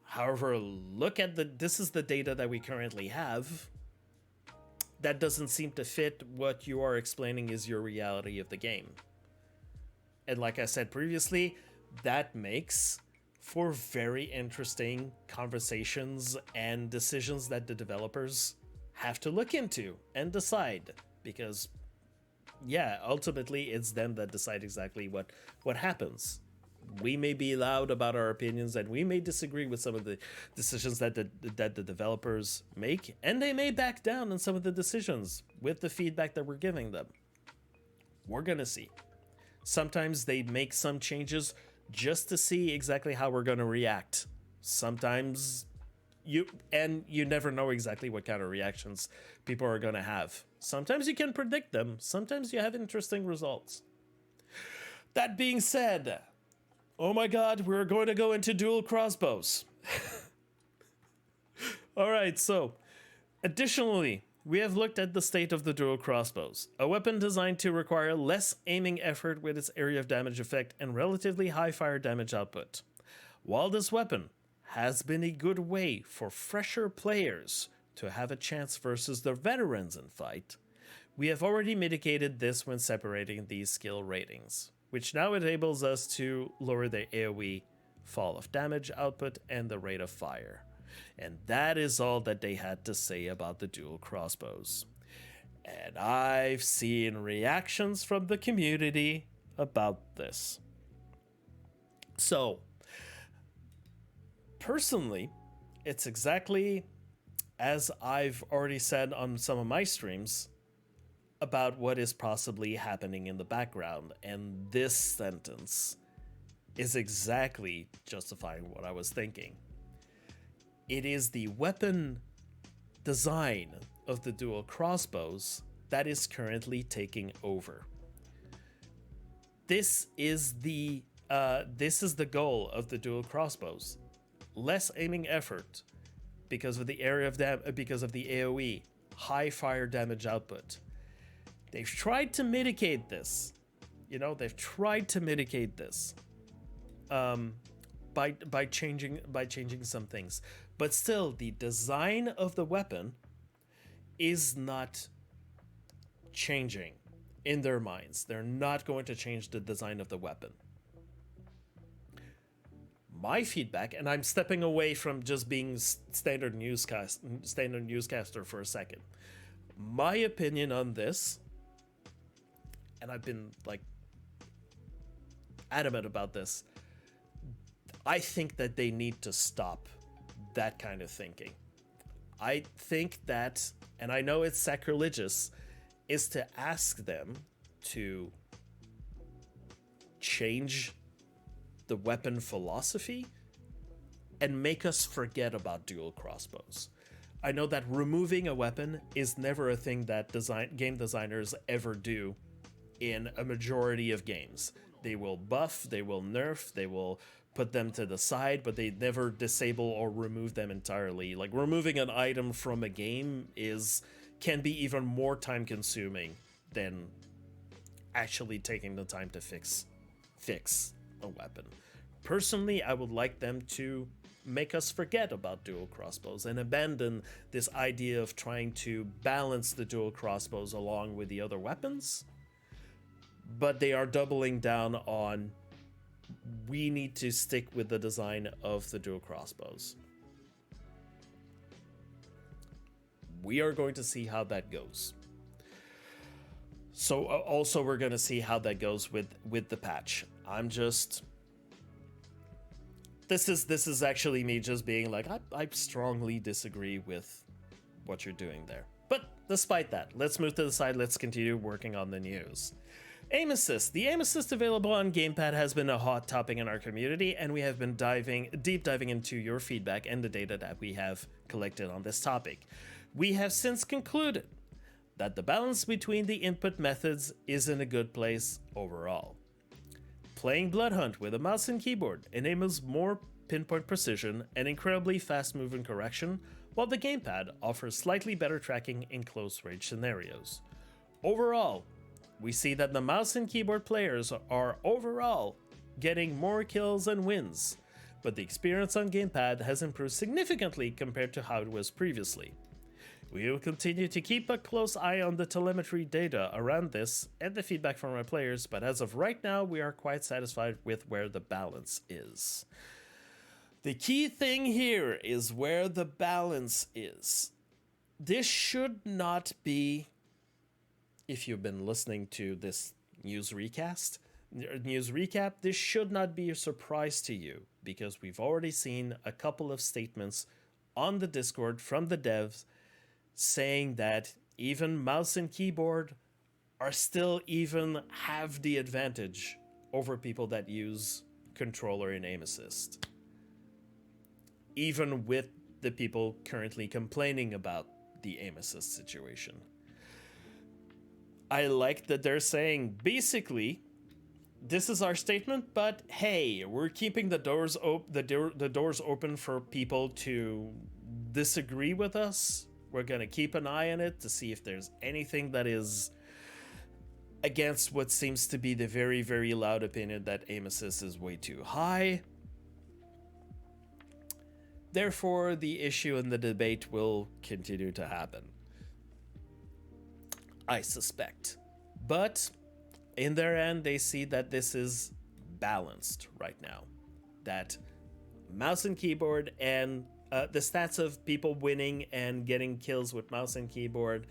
however, look at this is the data that we currently have. That doesn't seem to fit what you are explaining is your reality of the game. And like I said previously, that makes for very interesting conversations and decisions that the developers have to look into and decide. Because, yeah, ultimately it's them that decide exactly what happens. We may be loud about our opinions and we may disagree with some of the decisions that the developers make, and they may back down on some of the decisions with the feedback that we're giving them. We're gonna see. Sometimes they make some changes just to see exactly how we're gonna react. Sometimes you never know exactly what kind of reactions people are gonna have. Sometimes you can predict them. Sometimes you have interesting results. That being said, oh my god, we're going to go into dual crossbows. Alright, so, additionally, we have looked at the state of the dual crossbows, a weapon designed to require less aiming effort with its area of damage effect and relatively high fire damage output. While this weapon has been a good way for fresher players to have a chance versus the veterans in fight, we have already mitigated this when separating these skill ratings, which now enables us to lower the AoE, fall of damage output, and the rate of fire. And that is all that they had to say about the dual crossbows. And I've seen reactions from the community about this. So, personally, it's exactly as I've already said on some of my streams about what is possibly happening in the background, and this sentence is exactly justifying what I was thinking. It is the weapon design of the dual crossbows that is currently taking over. This is the goal of the dual crossbows: less aiming effort because of the area of because of the AoE, high fire damage output. They've tried to mitigate this. They've tried to mitigate this by changing some things. But still, the design of the weapon is not changing in their minds. They're not going to change the design of the weapon. My feedback, and I'm stepping away from just being standard newscaster for a second. My opinion on this, and I've been adamant about this, I think that they need to stop that kind of thinking. I think that, and I know it's sacrilegious, is to ask them to change the weapon philosophy and make us forget about dual crossbows. I know that removing a weapon is never a thing that game designers ever do in a majority of games. They will buff, they will nerf, they will put them to the side, but they never disable or remove them entirely. Like, removing an item from a game can be even more time consuming than actually taking the time to fix a weapon. Personally, I would like them to make us forget about dual crossbows and abandon this idea of trying to balance the dual crossbows along with the other weapons. But they are doubling down on, we need to stick with the design of the dual crossbows. We are going to see how that goes. So also we're going to see how that goes with the patch. This is actually me just being like, I strongly disagree with what you're doing there. But despite that, let's move to the side. Let's continue working on the news. Aim Assist. The Aim Assist available on Gamepad has been a hot topic in our community, and we have been deep diving into your feedback and the data that we have collected on this topic. We have since concluded that the balance between the input methods is in a good place overall. Playing Bloodhunt with a mouse and keyboard enables more pinpoint precision and incredibly fast movement correction, while the gamepad offers slightly better tracking in close range scenarios. Overall, we see that the mouse and keyboard players are overall getting more kills and wins, but the experience on gamepad has improved significantly compared to how it was previously. We will continue to keep a close eye on the telemetry data around this and the feedback from our players, but as of right now, we are quite satisfied with where the balance is. The key thing here is where the balance is. This should not be, if you've been listening to this news recap, this should not be a surprise to you, because we've already seen a couple of statements on the Discord from the devs saying that even mouse and keyboard are still even have the advantage over people that use controller and aim assist. Even with the people currently complaining about the aim assist situation. I like that they're saying, basically, this is our statement, but hey, we're keeping the doors open for people to disagree with us. We're going to keep an eye on it to see if there's anything that is against what seems to be the very, very loud opinion that aim assist is way too high. Therefore, the issue and the debate will continue to happen, I suspect. But in their end, they see that this is balanced right now. That mouse and keyboard and the stats of people winning and getting kills with mouse and keyboard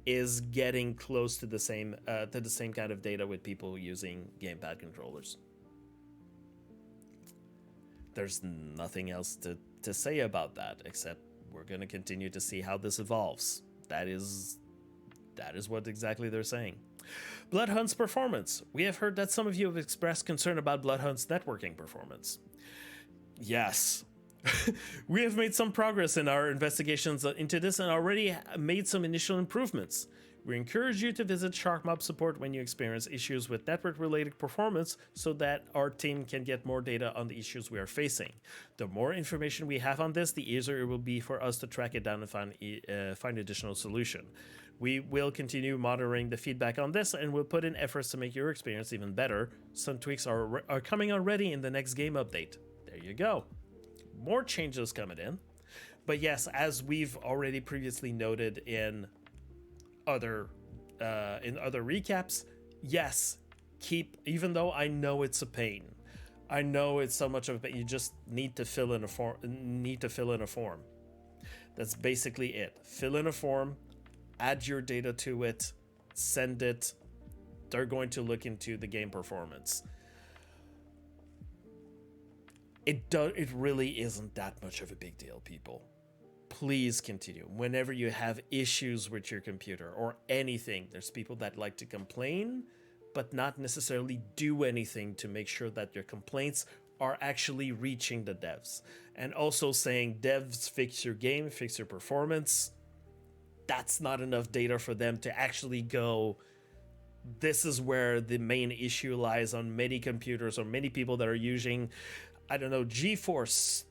is getting close to the same kind of data with people using gamepad controllers. There's nothing else to say about that, except we're going to continue to see how this evolves. That is what exactly they're saying. Bloodhunt's performance. We have heard that some of you have expressed concern about Bloodhunt's networking performance. Yes. We have made some progress in our investigations into this and already made some initial improvements. We encourage you to visit Sharkmob support when you experience issues with network-related performance so that our team can get more data on the issues we are facing. The more information we have on this, the easier it will be for us to track it down and find additional solution. We will continue monitoring the feedback on this and will put in efforts to make your experience even better. Some tweaks are coming already in the next game update. There you go. More changes coming in. But yes, as we've already previously noted in other recaps, yes, even though I know it's a pain, I know it's so much of a pain, you just need to fill in a form. That's basically it. Fill in a form, add your data to it, send it. They're going to look into the game performance. It really isn't that much of a big deal, people. Please continue. Whenever you have issues with your computer or anything, there's people that like to complain, but not necessarily do anything to make sure that your complaints are actually reaching the devs. And also saying, devs, fix your game, fix your performance. That's not enough data for them to actually go, this is where the main issue lies on many computers or many people that are using, I don't know, GeForce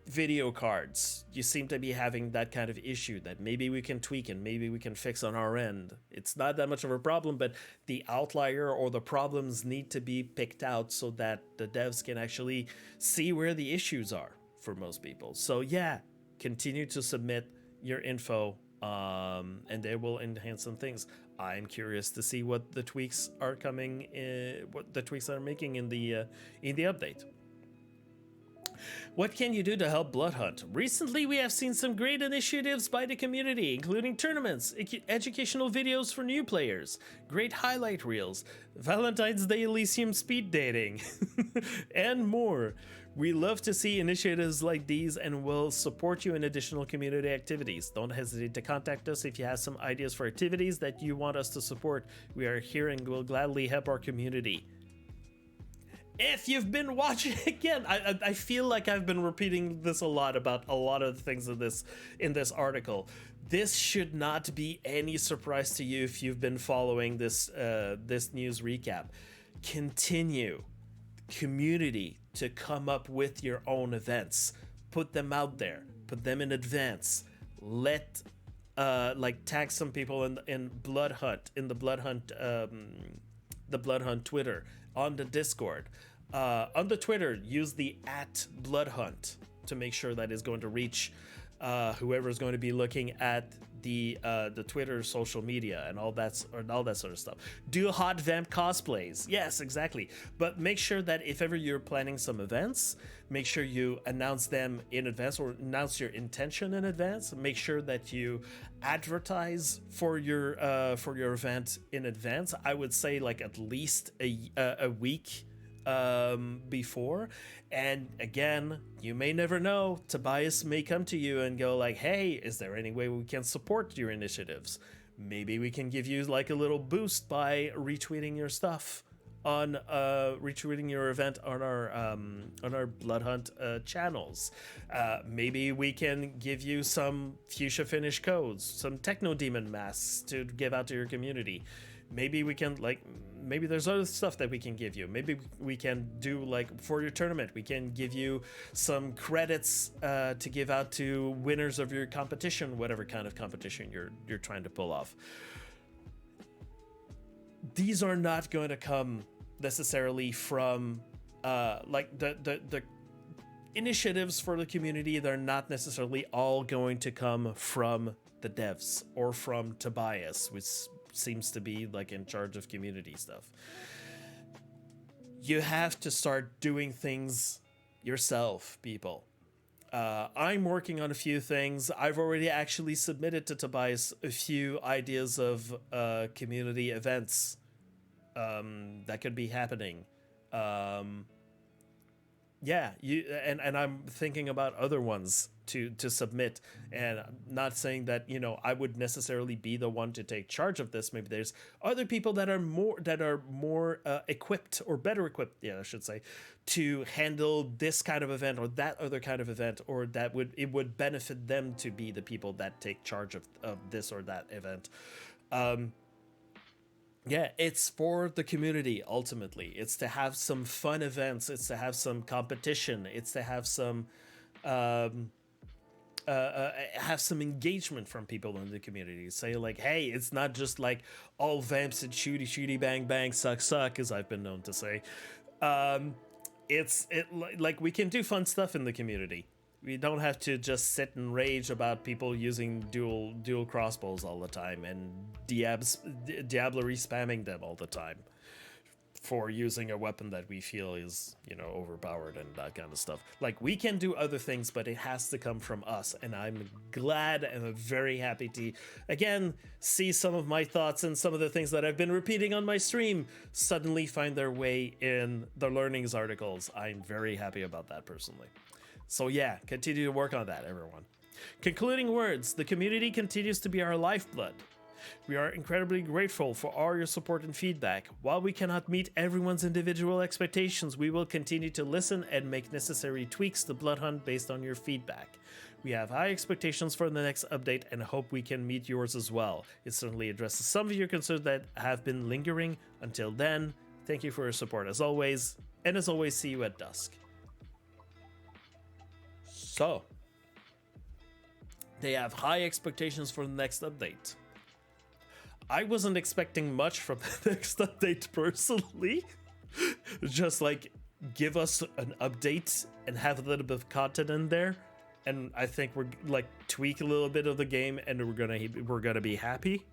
video cards. You seem to be having that kind of issue that maybe we can tweak and maybe we can fix on our end. It's not that much of a problem, but the outlier or the problems need to be picked out so that the devs can actually see where the issues are for most people. So yeah, continue to submit your info and they will enhance some things. I'm curious to see what the tweaks are coming, what the tweaks are making in the update. What can you do to help Bloodhunt? Recently, we have seen some great initiatives by the community, including tournaments, educational videos for new players, great highlight reels, Valentine's Day Elysium speed dating, and more. We love to see initiatives like these and will support you in additional community activities. Don't hesitate to contact us if you have some ideas for activities that you want us to support. We are here and will gladly help our community. If you've been watching, again, I feel like I've been repeating this a lot about a lot of the things in this article. This should not be any surprise to you if you've been following this news recap. Continue, community, to come up with your own events. Put them out there. Put them in advance. Let like tag some people in Bloodhunt, in the Bloodhunt Twitter, on the Discord. On the Twitter, use the @Bloodhunt to make sure that is going to reach whoever is going to be looking at the Twitter social media and all that sort of stuff. Do hot vamp cosplays, yes, exactly. But make sure that if ever you're planning some events, make sure you announce them in advance or announce your intention in advance. Make sure that you advertise for your event in advance. I would say like at least a week before. And again, you may never know, Tobias may come to you and go like, hey, is there any way we can support your initiatives? Maybe we can give you like a little boost by retweeting your stuff on retweeting your event on our Bloodhunt channels. Maybe we can give you some fuchsia finish codes, some techno demon masks to give out to your community. Maybe we can maybe there's other stuff that we can give you. Maybe we can do like for your tournament, we can give you some credits to give out to winners of your competition, whatever kind of competition you're trying to pull off. These are not going to come necessarily from like the initiatives for the community. They're not necessarily all going to come from the devs or from Tobias, which seems to be like in charge of community stuff. You have to start doing things yourself, people. I'm working on a few things. I've already actually submitted to Tobias a few ideas of community events that could be happening. Yeah, and I'm thinking about other ones to submit, and I'm not saying that, you know, I would necessarily be the one to take charge of this. Maybe there's other people that are more equipped, or better equipped, yeah, I should say, to handle this kind of event or that other kind of event, or that it would benefit them to be the people that take charge of this or that event. Yeah, it's for the community, ultimately. It's to have some fun events. It's to have some competition. It's to have some engagement from people in the community. Say like, hey, it's not just like all vamps and shooty bang bang suck, as I've been known to say. Like we can do fun stuff in the community. We don't have to just sit and rage about people using dual crossbows all the time and diablerie spamming them all the time for using a weapon that we feel is, you know, overpowered and that kind of stuff. Like, we can do other things, but it has to come from us. And I'm glad and I'm very happy to, again, see some of my thoughts and some of the things that I've been repeating on my stream suddenly find their way in the learnings articles. I'm very happy about that personally. So yeah, continue to work on that, everyone. Concluding words, the community continues to be our lifeblood. We are incredibly grateful for all your support and feedback. While we cannot meet everyone's individual expectations, we will continue to listen and make necessary tweaks to Bloodhunt based on your feedback. We have high expectations for the next update and hope we can meet yours as well. It certainly addresses some of your concerns that have been lingering. Until then, thank you for your support as always, and as always, see you at dusk. So, they have high expectations for the next update. I wasn't expecting much from the next update personally. Just like, give us an update and have a little bit of content in there, and I think we're like tweak a little bit of the game and we're gonna be happy.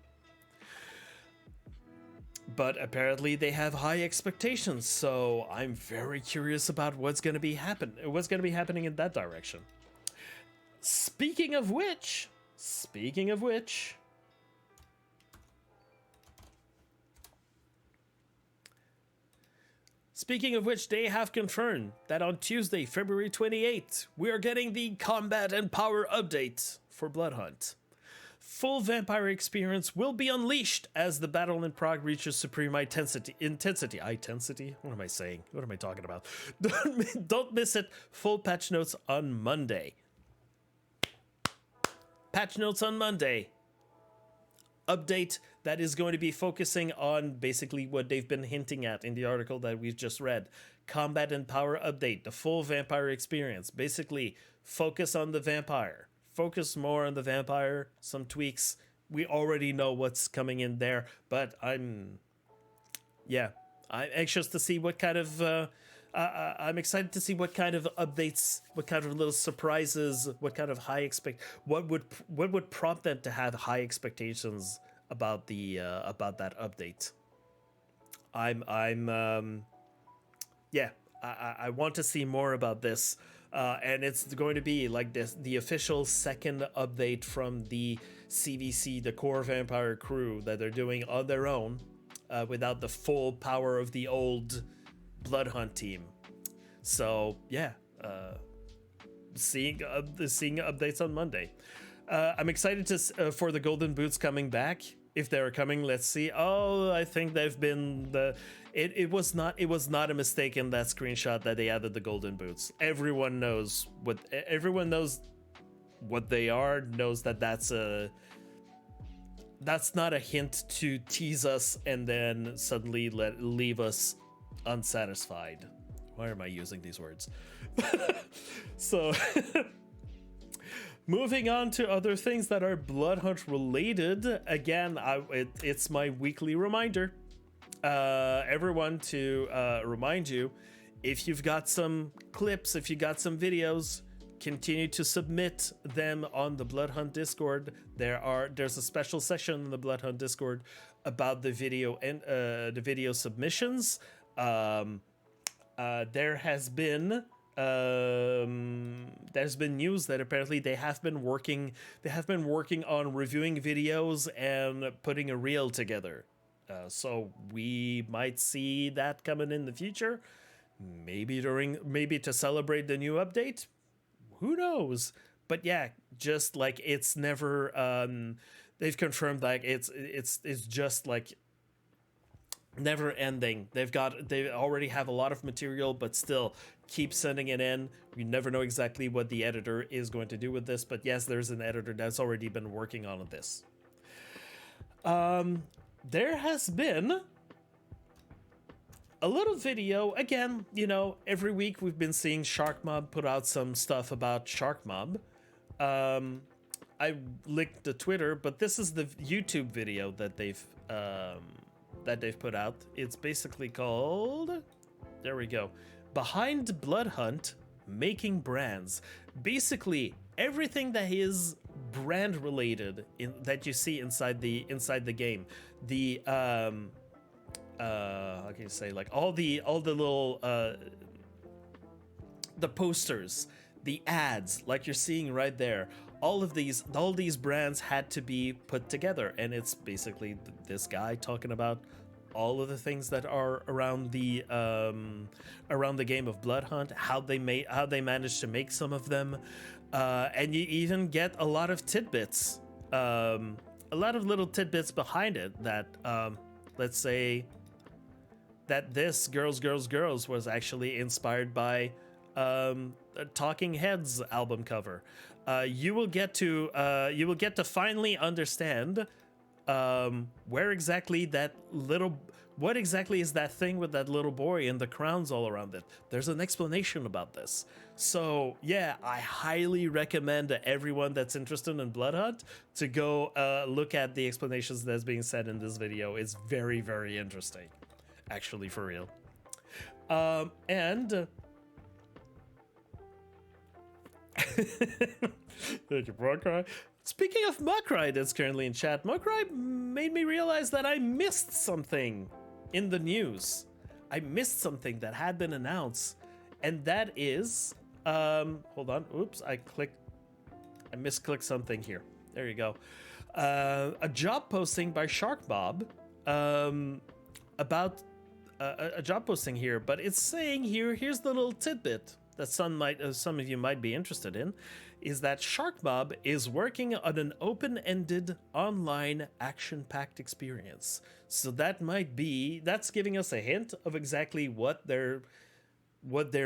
But apparently they have high expectations, so I'm very curious about what's gonna be happening in that direction. Speaking of which, they have confirmed that on Tuesday, February 28th, we are getting the combat and power update for Bloodhunt. Full vampire experience will be unleashed as the battle in Prague reaches supreme intensity. What am I saying? What am I talking about? Don't miss it. Full patch notes on Monday. Patch notes on Monday. Update that is going to be focusing on basically what they've been hinting at in the article that we've just read. Combat and power update, the full vampire experience. Basically, focus on the vampire. focus more on the vampire, some tweaks. We already know what's coming in there, but I'm anxious to see what kind of. I'm excited to see what kind of updates, what kind of little surprises, what kind of what would prompt them to have high expectations about the about that update. I want to see more about this, and it's going to be like the official second update from the CVC, the core vampire crew that they're doing on their own, without the full power of the old Bloodhunt team. So yeah, seeing updates on Monday. I'm excited to for the golden boots coming back. If they're coming, let's see. Oh, I think they've been it was not a mistake in that screenshot that they added the golden boots. Everyone knows what they are. Knows that that's not a hint to tease us and then suddenly leave us unsatisfied. Why am I using these words? So moving on to other things that are Bloodhunt related. Again, it's my weekly reminder. Everyone, to remind you, if you've got some clips, if you got some videos, continue to submit them on the Bloodhunt Discord. There's a special section in the Bloodhunt Discord about the video and the video submissions. There's been news that apparently they have been working on reviewing videos and putting a reel together. So we might see that coming in the future. Maybe to celebrate the new update. Who knows? But yeah, just like it's never they've confirmed like it's just like never ending. They already have a lot of material, but still keep sending it in. We never know exactly what the editor is going to do with this, but yes, there's an editor that's already been working on this. There has been a little video, again, every week we've been seeing Sharkmob put out some stuff about Sharkmob. I linked the Twitter, but this is the YouTube video that they've put out. It's basically called, there we go, Behind Bloodhunt, Making Brands. Basically, everything that is brand related that you see inside the game. The how can you say, like all the little the posters, the ads, like you're seeing right there. All these brands had to be put together, and it's basically this guy talking about all of the things that are around the game of Bloodhunt, how they managed to make some of them, and you even get a lot of tidbits, a lot of little tidbits behind it. That let's say that this Girls was actually inspired by a Talking Heads album cover. You will get to finally understand what exactly is that thing with that little boy and the crowns all around it. There's an explanation about this. So yeah, I highly recommend everyone that's interested in Bloodhunt to go look at the explanations that's being said in this video. It's very, very interesting, actually, for real. And thank you, Masquerade. Speaking of Masquerade, that's currently in chat, Masquerade made me realize that I missed something in the news. I missed something that had been announced, and that is hold on, oops, I misclicked something here. There you go. A job posting by Sharkmob about a job posting here, but it's saying here's the little tidbit that some of you might be interested in, is that Sharkmob is working on an open-ended online action-packed experience. So that's giving us a hint of exactly what their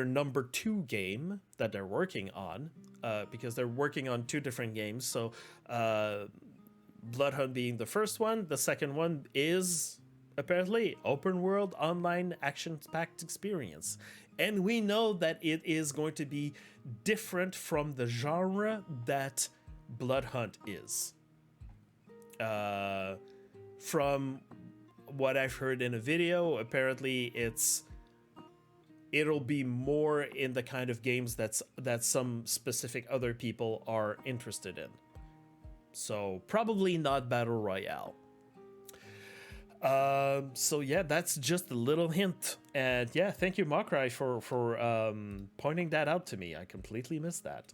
number 2 game that they're working on, because they're working on 2 different games. So Bloodhunt being the first one, the second one is apparently open world online action-packed experience. And we know that it is going to be different from the genre that Bloodhunt is. From what I've heard in a video, apparently it'll be more in the kind of games that some specific other people are interested in. So probably not Battle Royale. So yeah, that's just a little hint. And yeah, thank you, Mokrai, for pointing that out to me. I completely missed that.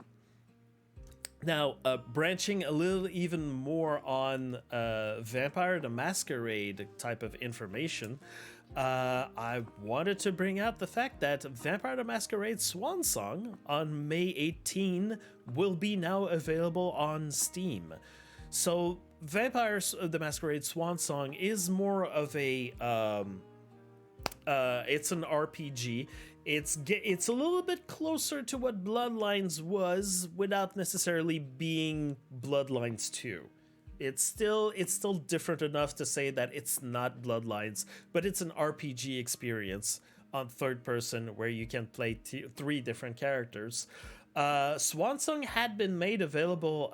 Now, branching a little even more on Vampire the Masquerade type of information, I wanted to bring out the fact that Vampire the Masquerade Swansong on May 18 will be now available on Steam. So Vampire the Masquerade Swansong is more of a it's an RPG. It's a little bit closer to what Bloodlines was without necessarily being Bloodlines 2. It's still different enough to say that it's not Bloodlines, but it's an RPG experience on third person where you can play 3 different characters. Swansong had been made available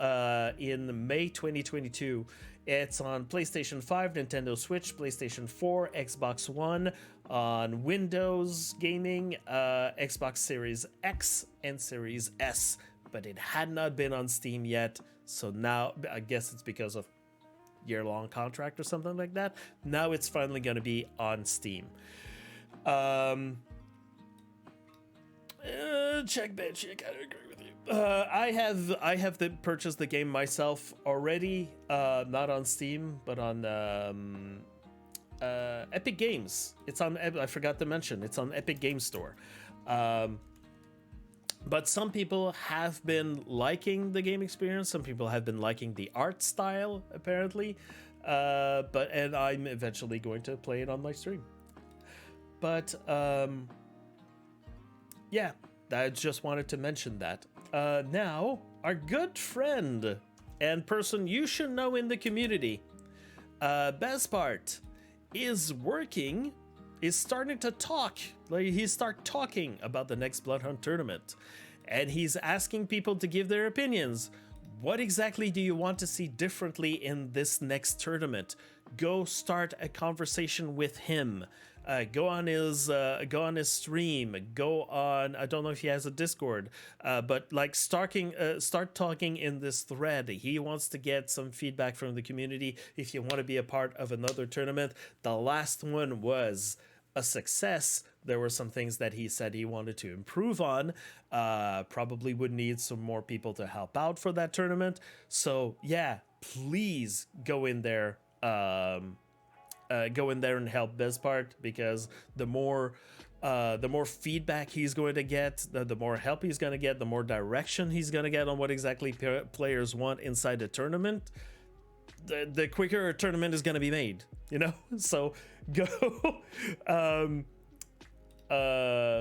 in May 2022. It's on PlayStation 5, Nintendo Switch, PlayStation 4, Xbox One, on Windows Gaming, Xbox Series X, and Series S. But it had not been on Steam yet, so now, I guess it's because of year-long contract or something like that. Now it's finally going to be on Steam. Check bench, I kind of agree with you. I have purchased the game myself already, not on Steam, but on Epic Games. It's on. I forgot to mention it's on Epic Games Store. But some people have been liking the game experience. Some people have been liking the art style, apparently. And I'm eventually going to play it on my stream. But yeah, I just wanted to mention that. Now, our good friend and person you should know in the community, Bezpart, is starting to talk. Like, he start talking about the next Bloodhunt tournament, and he's asking people to give their opinions. What exactly do you want to see differently in this next tournament? Go start a conversation with him. Go on his stream. Go on. I don't know if he has a Discord, but like start talking in this thread. He wants to get some feedback from the community. If you want to be a part of another tournament, the last one was a success. There were some things that he said he wanted to improve on. Probably would need some more people to help out for that tournament. So yeah, please go in there. Go in there and help Bezpart, because the more feedback he's going to get, the more help he's going to get, the more direction he's going to get on what exactly players want inside the tournament, the quicker a tournament is going to be made, you know? So go.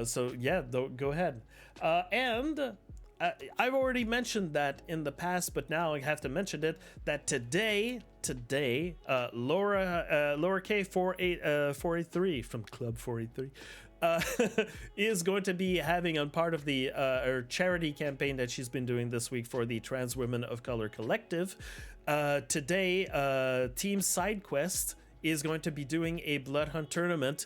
So yeah, go ahead. And I've already mentioned that in the past, but now I have to mention it, that today, Laura K 483 from Club 483 is going to be having on part of the her charity campaign that she's been doing this week for the Trans Women of Color Collective. Today, Team SideQuest is going to be doing a Bloodhunt tournament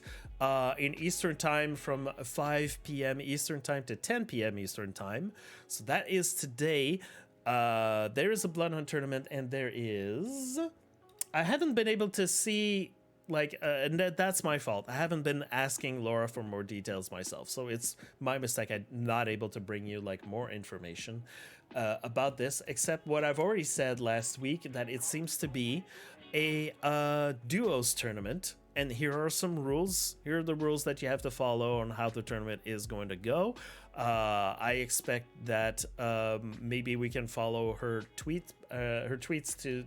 in Eastern Time from 5 p.m. Eastern Time to 10 p.m. Eastern Time. So that is today. There is a Bloodhunt tournament, and there is... I haven't been able to see, like, and that's my fault. I haven't been asking Laura for more details myself, so it's my mistake. I'm not able to bring you, like, more information about this, except what I've already said last week, that it seems to be a duos tournament. And here are some rules. Here are the rules that you have to follow on how the tournament is going to go. I expect that maybe we can follow her tweets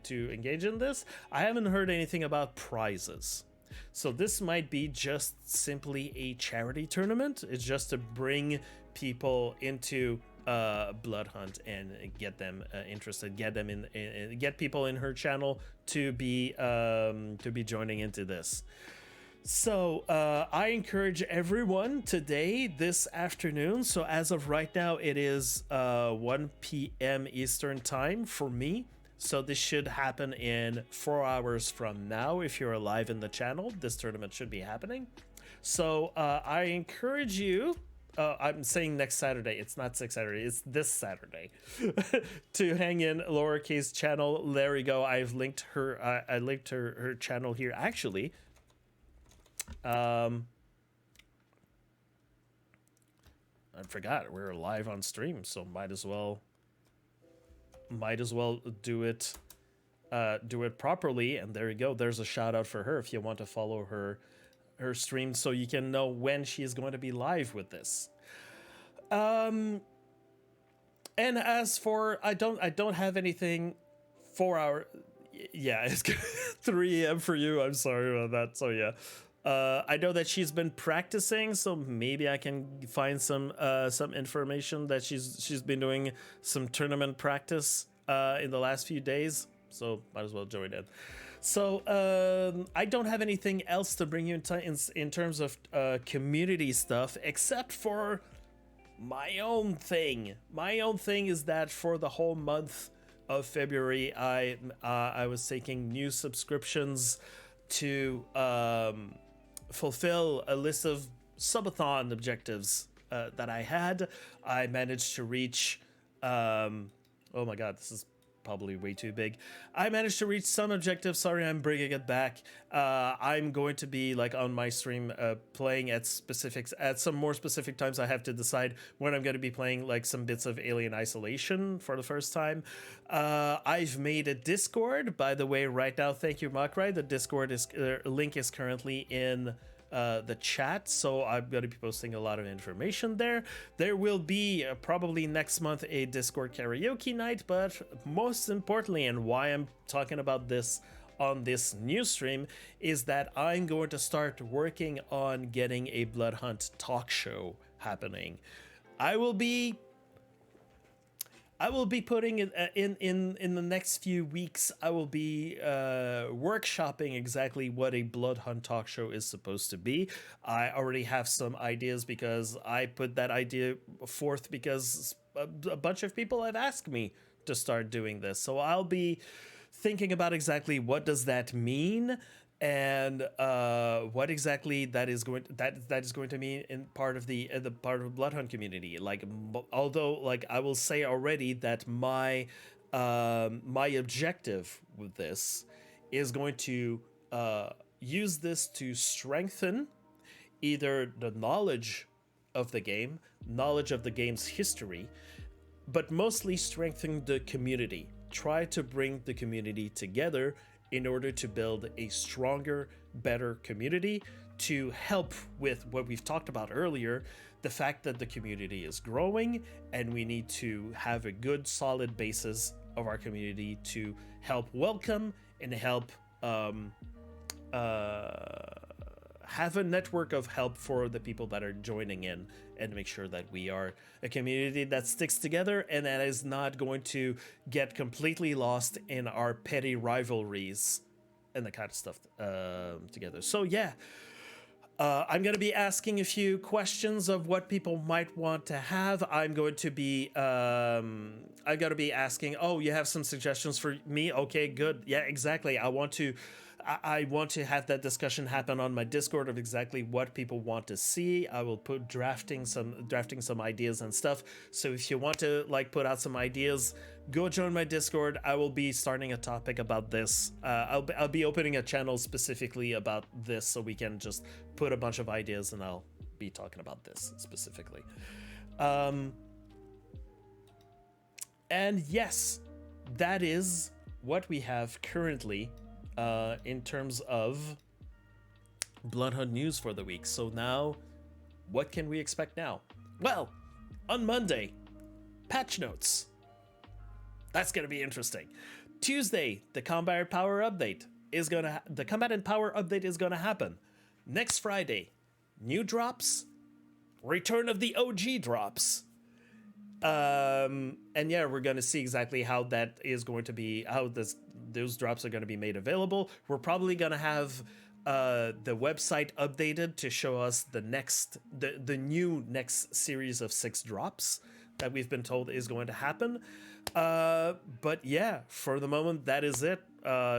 to engage in this. I haven't heard anything about prizes. So this might be just simply a charity tournament. It's just to bring people into Bloodhunt and get them interested, get them in, get people in her channel to be joining into this. So I encourage everyone today, this afternoon. So as of right now, it is 1 p.m. Eastern time for me. So this should happen in 4 hours from now. If you're alive in the channel, this tournament should be happening. So I encourage you. I'm saying next Saturday. It's not next Saturday. It's this Saturday. To hang in lowercase channel. There we go. I've linked her. I linked her channel here. Actually, I forgot we're live on stream, so might as well do it properly. And there you go. There's a shout out for her if you want to follow her stream so you can know when she is going to be live with this. And as for I don't have anything 4 hour. Yeah, it's 3 a.m. for you. I'm sorry about that. So yeah. I know that she's been practicing, so maybe I can find some information that she's been doing some tournament practice in the last few days. So might as well join in. So I don't have anything else to bring you in terms of community stuff, except for my own thing. My own thing is that for the whole month of February, I was taking new subscriptions to fulfill a list of subathon objectives that I had. I managed to reach oh my god, this is probably way too big. I managed to reach some objectives. Sorry, I'm bringing it back. I'm going to be like on my stream playing at some more specific times. I have to decide when I'm going to be playing like some bits of Alien Isolation for the first time. I've made a Discord, by the way, right now. Thank you, Masquerade. The Discord link is currently in the chat, so I'm going to be posting a lot of information there. There will be probably next month a Discord karaoke night, but most importantly, and why I'm talking about this on this new stream, is that I'm going to start working on getting a Bloodhunt Talk Show happening. I will be putting it in the next few weeks. I will be workshopping exactly what a Bloodhunt Talk Show is supposed to be. I already have some ideas because I put that idea forth because a bunch of people have asked me to start doing this. So I'll be thinking about exactly what does that mean, and what exactly that is going to mean in part of the part of Bloodhunt community. Like, although, like, I will say already that my objective with this is going to use this to strengthen either the knowledge of the game's history, but mostly strengthen the community. Try to bring the community together in order to build a stronger, better community to help with what we've talked about earlier, the fact that the community is growing and we need to have a good, solid basis of our community to help welcome and help have a network of help for the people that are joining in, and make sure that we are a community that sticks together and that is not going to get completely lost in our petty rivalries and the kind of stuff together. So yeah, I'm going to be asking a few questions of what people might want to have. I'm going to be asking, oh, you have some suggestions for me? Okay, good. Yeah, exactly. I want to have that discussion happen on my Discord of exactly what people want to see. I will put drafting some ideas and stuff. So if you want to like put out some ideas, go join my Discord. I will be starting a topic about this. I'll be opening a channel specifically about this, so we can just put a bunch of ideas and I'll be talking about this specifically. And yes, that is what we have currently in terms of Bloodhunt news for the week. So now, what can we expect now? Well, on Monday, patch notes. That's gonna be interesting. Tuesday, the combat and power update is gonna happen. Next Friday, new drops, return of the OG drops. And yeah, we're gonna see exactly how that is going to be, how those drops are going to be made available. We're probably gonna have the website updated to show us the new next series of 6 drops that we've been told is going to happen. But yeah, for the moment, that is it.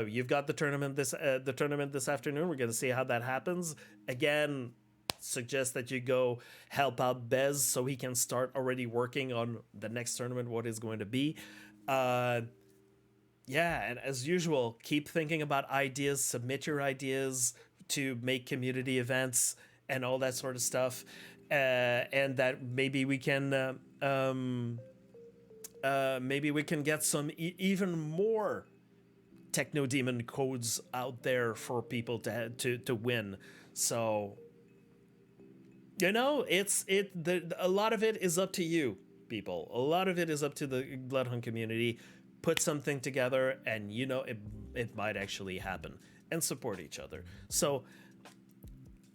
You've got the tournament this afternoon. We're going to see how that happens. Again, suggest that you go help out Bez so he can start already working on the next tournament, what is going to be. Yeah, and as usual, keep thinking about ideas, submit your ideas to make community events and all that sort of stuff. And that maybe we can get some even more Techno Demon codes out there for people to win. So, you know, a lot of it is up to you, people. A lot of it is up to the Bloodhunt community. Put something together, and you know it might actually happen. And support each other. So,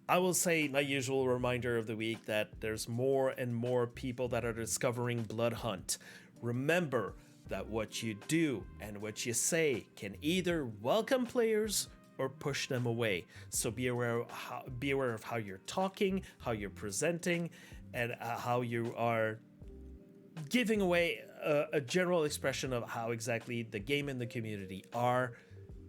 I will say my usual reminder of the week that there's more and more people that are discovering Bloodhunt. Remember that what you do and what you say can either welcome players or push them away. So be aware of how you're talking, how you're presenting, and how you are giving away a general expression of how exactly the game and the community are,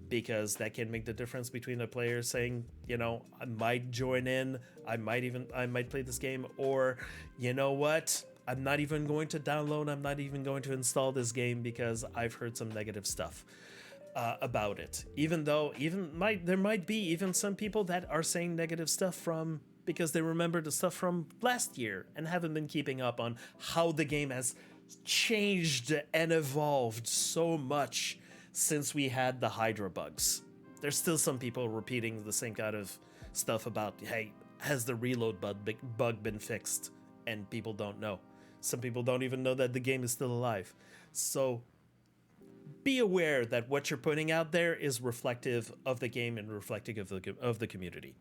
because that can make the difference between a player saying, you know, I might join in, I might play this game, or you know what, I'm not even going to download, I'm not even going to install this game because I've heard some negative stuff about it. Even though there might be even some people that are saying negative stuff because they remember the stuff from last year and haven't been keeping up on how the game has changed and evolved so much since we had the Hydra bugs. There's still some people repeating the same kind of stuff about, hey, has the reload bug been fixed? And people don't know. Some people don't even know that the game is still alive. So be aware that what you're putting out there is reflective of the game and reflective of the community.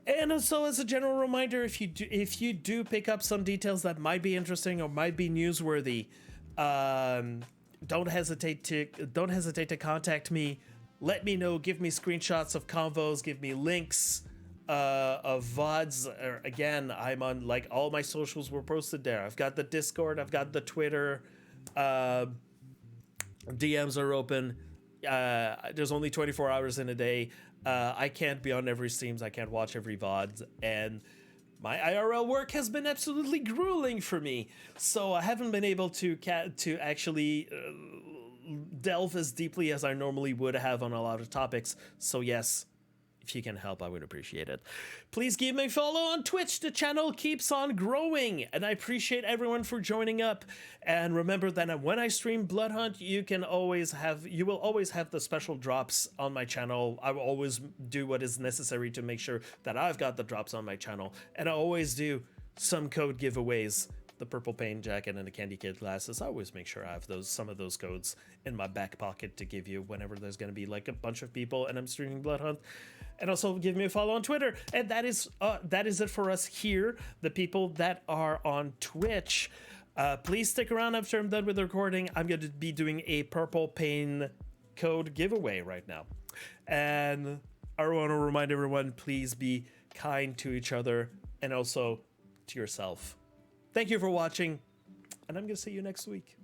And also, as a general reminder, if you do pick up some details that might be interesting or might be newsworthy, don't hesitate to contact me. Let me know. Give me screenshots of convos. Give me links of VODs. Again, I'm on, like, all my socials were posted there. I've got the Discord. I've got the Twitter. DMs are open. There's only 24 hours in a day. I can't be on every streams. I can't watch every VOD. And my IRL work has been absolutely grueling for me, so I haven't been able to actually delve as deeply as I normally would have on a lot of topics. So yes, if you can help, I would appreciate it. Please give me a follow on Twitch. The channel keeps on growing, and I appreciate everyone for joining up. And remember that when I stream Bloodhunt, you will always have the special drops on my channel. I will always do what is necessary to make sure that I've got the drops on my channel, and I always do some code giveaways. The purple paint jacket and the candy kid glasses. I always make sure I have some of those codes in my back pocket to give you whenever there's going to be like a bunch of people and I'm streaming Bloodhunt. And also give me a follow on Twitter. And that is it for us here, the people that are on Twitch. Please stick around after I'm done with the recording. I'm going to be doing a purple paint code giveaway right now. And I want to remind everyone, please be kind to each other and also to yourself. Thank you for watching, and I'm going to see you next week.